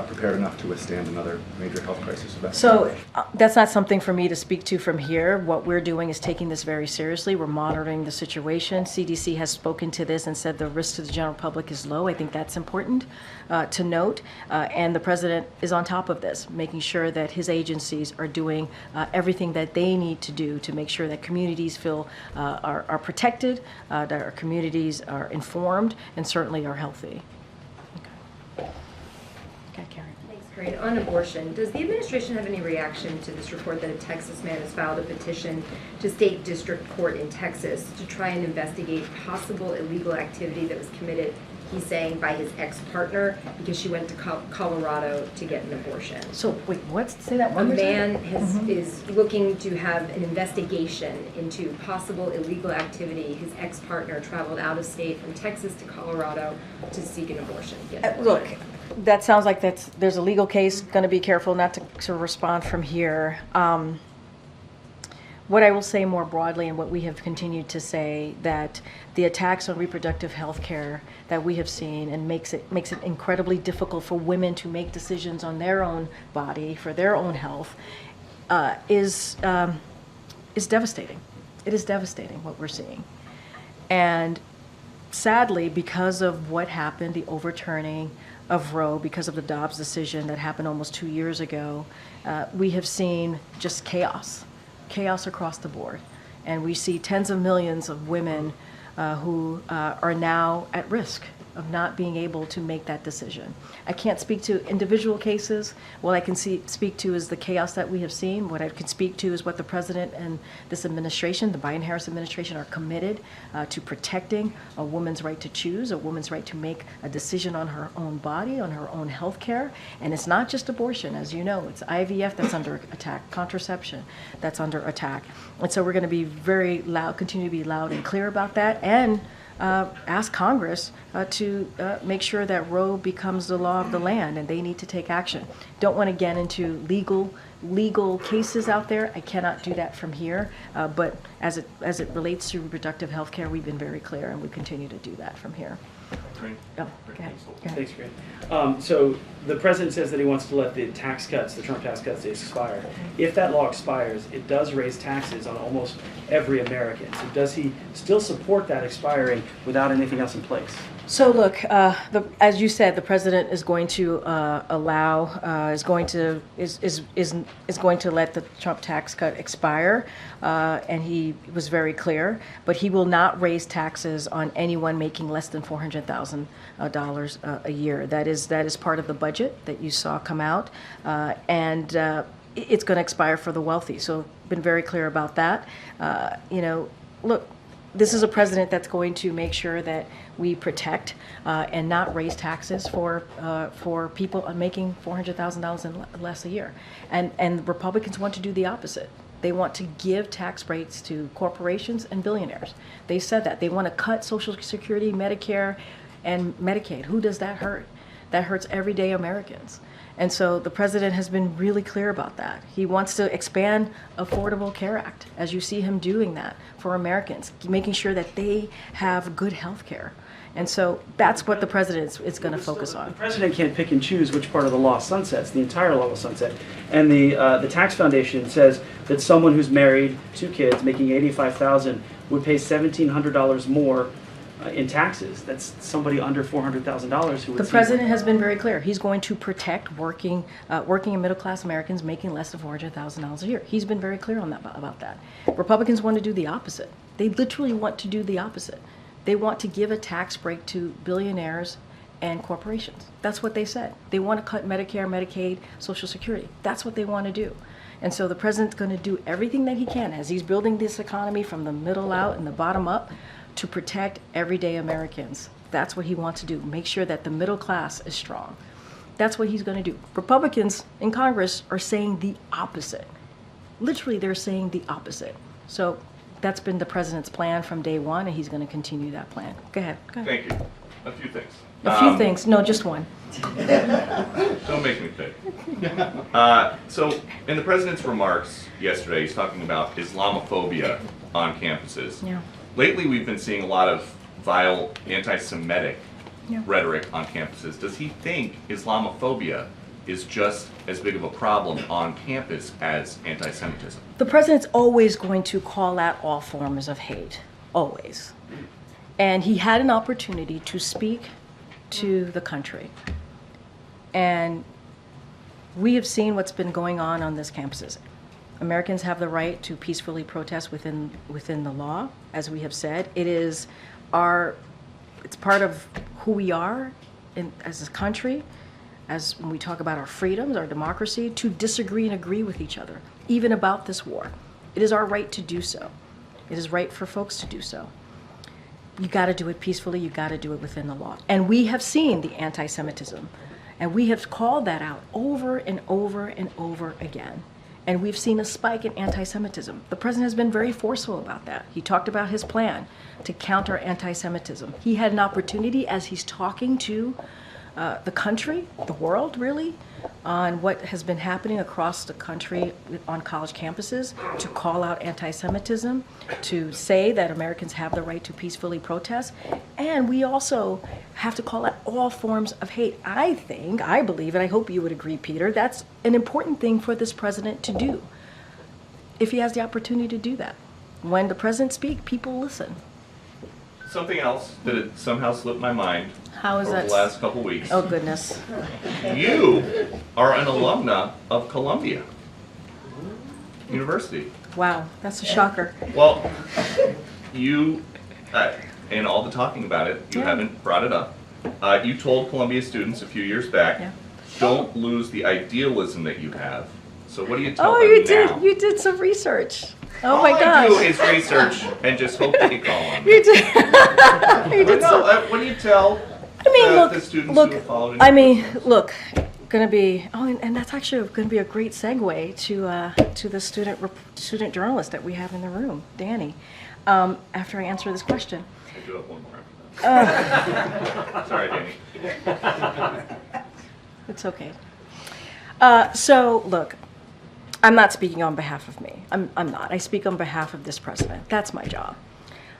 Speaker 16: prepared enough to withstand another major health crisis?
Speaker 10: So that's not something for me to speak to from here. What we're doing is taking this very seriously. We're monitoring the situation. CDC has spoken to this and said the risk to the general public is low. I think that's important to note. And the president is on top of this, making sure that his agencies are doing everything that they need to do to make sure that communities feel are protected, that our communities are informed, and certainly are healthy. Okay, Karen.
Speaker 3: Thanks, Karine. On abortion, does the administration have any reaction to this report that a Texas man has filed a petition to state district court in Texas to try and investigate possible illegal activity that was committed, he's saying, by his ex-partner because she went to Colorado to get an abortion?
Speaker 10: So wait, what? Say that one
Speaker 3: more time. A man is looking to have an investigation into possible illegal activity. His ex-partner traveled out of state from Texas to Colorado to seek an abortion.
Speaker 10: Look, that sounds like there's a legal case. Going to be careful not to respond from here. What I will say more broadly, and what we have continued to say, that the attacks on reproductive health care that we have seen and makes it incredibly difficult for women to make decisions on their own body, for their own health, is devastating. It is devastating what we're seeing. And sadly, because of what happened, the overturning of Roe, because of the Dobbs decision that happened almost 2 years ago, we have seen just chaos across the board. And we see tens of millions of women who are now at risk of not being able to make that decision. I can't speak to individual cases. What I can speak to is the chaos that we have seen. What I can speak to is what the president and this administration, the Biden-Harris administration, are committed to protecting a woman's right to choose, a woman's right to make a decision on her own body, on her own health care. And it's not just abortion, as you know. It's IVF that's under attack, contraception that's under attack. And so we're going to be very loud, continue to be loud and clear about that, and ask Congress to make sure that Roe becomes the law of the land, and they need to take action. Don't want to get into legal cases out there. I cannot do that from here, but as it relates to reproductive health care, we've been very clear, and we continue to do that from here.
Speaker 17: Great.
Speaker 10: Oh, go ahead.
Speaker 17: Thanks, Karine. So the president says that he wants to let the tax cuts, the Trump tax cuts, expire. If that law expires, it does raise taxes on almost every American. So does he still support that expiring without anything else in place?
Speaker 10: So look, as you said, the president is going to is going to let the Trump tax cut expire, and he was very clear. But he will not raise taxes on anyone making less than $400,000 a year. That is part of the budget that you saw come out, and it's going to expire for the wealthy. So been very clear about that. Look. This is a president that's going to make sure that we protect and not raise taxes for people making $400,000 and less a year. And Republicans want to do the opposite. They want to give tax breaks to corporations and billionaires. They said that. They want to cut Social Security, Medicare, and Medicaid. Who does that hurt? That hurts everyday Americans. And so the president has been really clear about that. He wants to expand Affordable Care Act, as you see him doing that for Americans, making sure that they have good health care. And so that's what the president is going to focus on.
Speaker 17: The president can't pick and choose which part of the law sunsets. The entire law will sunset. And the Tax Foundation says that someone who's married, 2 kids, making $85,000 would pay $1,700 more in taxes. That's somebody under $400,000 who would.
Speaker 10: The president has been very clear. He's going to protect working and middle-class Americans making less than $400,000 a year. He's been very clear on that about that. Republicans want to do the opposite. They literally want to do the opposite. They want to give a tax break to billionaires and corporations. That's what they said. They want to cut Medicare, Medicaid, Social Security. That's what they want to do. And so the president's going to do everything that he can as he's building this economy from the middle out and the bottom up to protect everyday Americans. That's what he wants to do. Make sure that the middle class is strong. That's what he's going to do. Republicans in Congress are saying the opposite. Literally, they're saying the opposite. So that's been the president's plan from day one, and he's going to continue that plan. Go ahead.
Speaker 1: Thank you. A few things.
Speaker 10: A few things. No, just one.
Speaker 1: Don't make me pick. So in the president's remarks yesterday, he's talking about Islamophobia on campuses.
Speaker 10: Yeah.
Speaker 1: Lately, we've been seeing a lot of vile anti-Semitic rhetoric on campuses. Does he think Islamophobia is just as big of a problem on campus as anti-Semitism?
Speaker 10: The president's always going to call out all forms of hate, always. And he had an opportunity to speak to the country. And we have seen what's been going on these campuses. Americans have the right to peacefully protest within the law, as we have said. It's part of who we are as a country, as when we talk about our freedoms, our democracy, to disagree and agree with each other, even about this war. It is our right to do so. It is right for folks to do so. You got to do it peacefully. You got to do it within the law. And we have seen the anti-Semitism, and we have called that out over and over and over again. And we've seen a spike in anti-Semitism. The president has been very forceful about that. He talked about his plan to counter anti-Semitism. He had an opportunity as he's talking to the country, the world really, on what has been happening across the country on college campuses, to call out anti-Semitism, to say that Americans have the right to peacefully protest. And we also have to call out all forms of hate. I believe, and I hope you would agree, Peter, that's an important thing for this president to do, if he has the opportunity to do that. When the president speaks, people listen.
Speaker 1: Something else that had somehow slipped my mind over the last couple weeks.
Speaker 10: Oh, goodness.
Speaker 1: You are an alumna of Columbia University.
Speaker 10: Wow, that's a shocker.
Speaker 1: Well, you, in all the talking about it, you haven't brought it up. You told Columbia students a few years back,
Speaker 10: Yeah.
Speaker 1: don't lose the idealism that you have. So what do you tell
Speaker 10: Oh,
Speaker 1: them
Speaker 10: you
Speaker 1: now?
Speaker 10: did. You did some research. Oh
Speaker 1: All
Speaker 10: my
Speaker 1: I
Speaker 10: gosh.
Speaker 1: do is research and just hope that you call on me.
Speaker 10: You did. You
Speaker 1: But
Speaker 10: did
Speaker 1: no,
Speaker 10: some.
Speaker 1: what do you tell
Speaker 10: I mean,
Speaker 1: the students
Speaker 10: look.
Speaker 1: who have followed in
Speaker 10: I
Speaker 1: your
Speaker 10: mean,
Speaker 1: footsteps?
Speaker 10: look. Going to be. Oh, and that's actually going to be a great segue to the student journalist that we have in the room, Danny. After I answer this question.
Speaker 1: I do have one more after that. Sorry, Danny.
Speaker 10: It's okay. So, look, I'm not speaking on behalf of me. I'm not. I speak on behalf of this president. That's my job.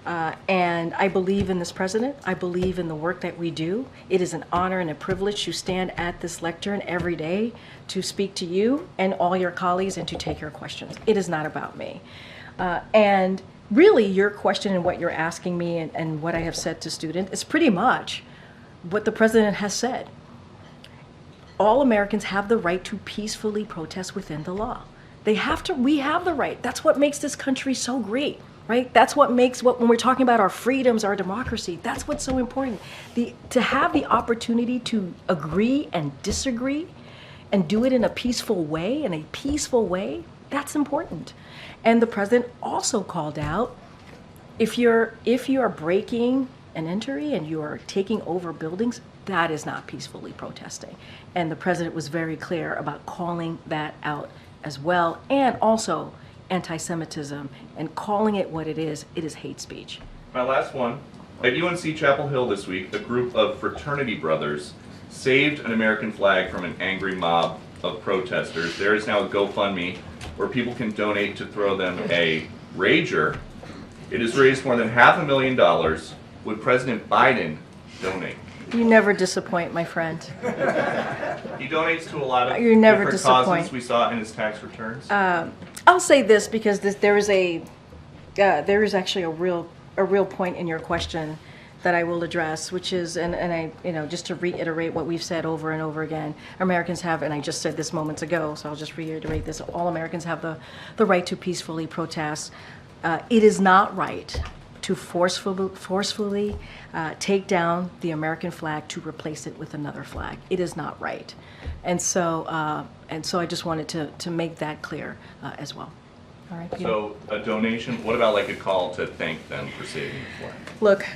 Speaker 10: And I believe in this president. I believe in the work that we do. It is an honor and a privilege to stand at this lectern every day to speak to you and all your colleagues and to take your questions. It is not about me. And really, your question and what you're asking me and what I have said to students is pretty much what the president has said. All Americans have the right to peacefully protest within the law. They have to, we have the right. That's what makes this country so great, right? That's what makes, when we're talking about our freedoms, our democracy, that's what's so important. To have the opportunity to agree and disagree and do it in a peaceful way, that's important. And the president also called out, if you are breaking an entry and you are taking over buildings, that is not peacefully protesting. And the president was very clear about calling that out as well, and also anti-Semitism, and calling it what it is hate speech.
Speaker 1: My last one. At UNC Chapel Hill this week, a group of fraternity brothers saved an American flag from an angry mob of protesters. There is now a GoFundMe where people can donate to throw them a rager. It has raised more than $500,000. Would President Biden donate?
Speaker 10: You never disappoint, my friend.
Speaker 1: He donates to a lot of
Speaker 10: You never
Speaker 1: different
Speaker 10: disappoint.
Speaker 1: causes we saw in his tax returns.
Speaker 10: I'll say this because there is actually a real point in your question that I will address, which is, and I, just to reiterate what we've said over and over again, Americans have, and I just said this moments ago, so I'll just reiterate this, all Americans have the right to peacefully protest. It is not right to forcefully take down the American flag to replace it with another flag. It is not right. And so I just wanted to make that clear as well. All right, Peter?
Speaker 1: So a donation, what about like a call to thank them for saving the flag?
Speaker 10: Look,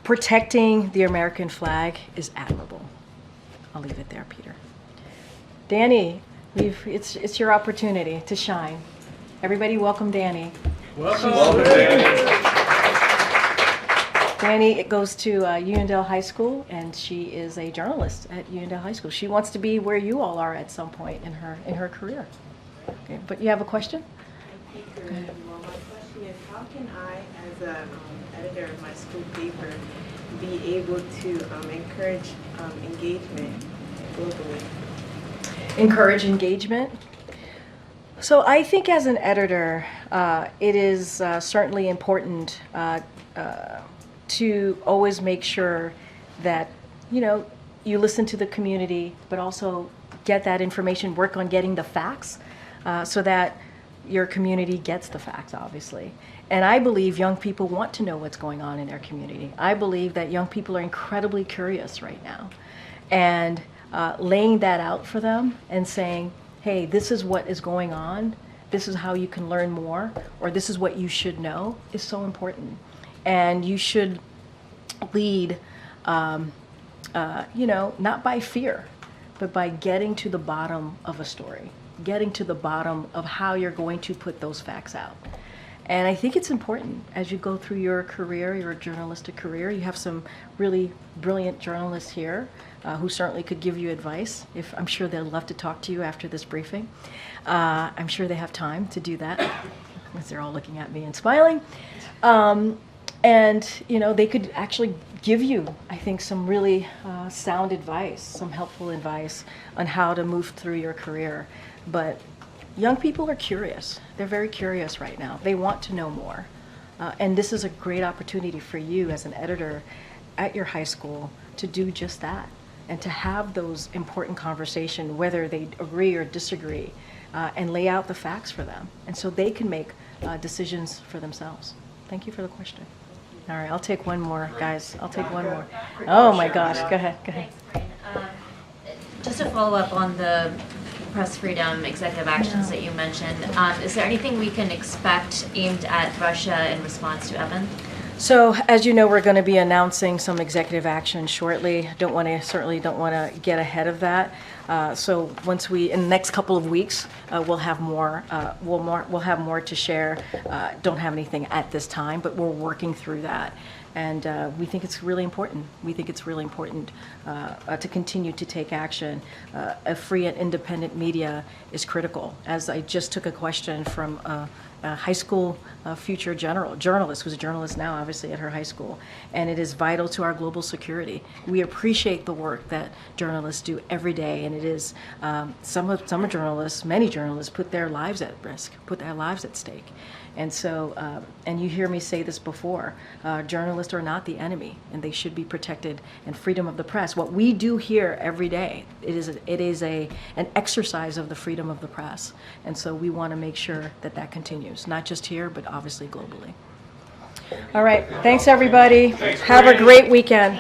Speaker 10: protecting the American flag is admirable. I'll leave it there, Peter. Danny, it's your opportunity to shine. Everybody welcome Danny.
Speaker 6: Welcome.
Speaker 1: Welcome, Danny.
Speaker 10: Danny goes to Uniondale High School, and she is a journalist at Uniondale High School. She wants to be where you all are at some point in her career. Okay, but you have a question?
Speaker 18: Well, my question is, how can I, as an editor of my school paper, be able to encourage engagement globally?
Speaker 10: Encourage engagement. So I think as an editor, it is certainly important to always make sure that, you listen to the community, but also get that information, work on getting the facts so that your community gets the facts, obviously. And I believe young people want to know what's going on in their community. I believe that young people are incredibly curious right now. And laying that out for them and saying, hey, this is what is going on, this is how you can learn more, or this is what you should know, is so important. And you should lead, not by fear, but by getting to the bottom of a story, getting to the bottom of how you're going to put those facts out. And I think it's important as you go through your career, your journalistic career. You have some really brilliant journalists here who certainly could give you advice. I'm sure they'd love to talk to you after this briefing. I'm sure they have time to do that, as they're all looking at me and smiling. And they could actually give you, I think, some really sound advice, some helpful advice on how to move through your career. But young people are curious. They're very curious right now. They want to know more. And this is a great opportunity for you as an editor at your high school to do just that and to have those important conversations, whether they agree or disagree, and lay out the facts for them. And so they can make decisions for themselves. Thank you for the question. All right, I'll take one more, guys. I'll take one more. Oh my gosh, go ahead, go ahead.
Speaker 19: Just to follow up on the press freedom executive actions that you mentioned, is there anything we can expect aimed at Russia in response to Evan?
Speaker 10: So, as you know, we're going to be announcing some executive action shortly. Certainly don't want to get ahead of that. So once in the next couple of weeks, we'll have more. We'll have more to share. Don't have anything at this time, but we're working through that. And we think it's really important. We think it's really important to continue to take action. A free and independent media is critical. As I just took a question from a high school future journalist, who's a journalist now, obviously, at her high school. And it is vital to our global security. We appreciate the work that journalists do every day. And it is, many journalists put their lives at risk, put their lives at stake. And so, and you hear me say this before, journalists are not the enemy, and they should be protected, and freedom of the press. What we do here every day, it is an exercise of the freedom of the press. And so we want to make sure that that continues, not just here, but obviously globally. All right, thanks everybody. Have a great weekend.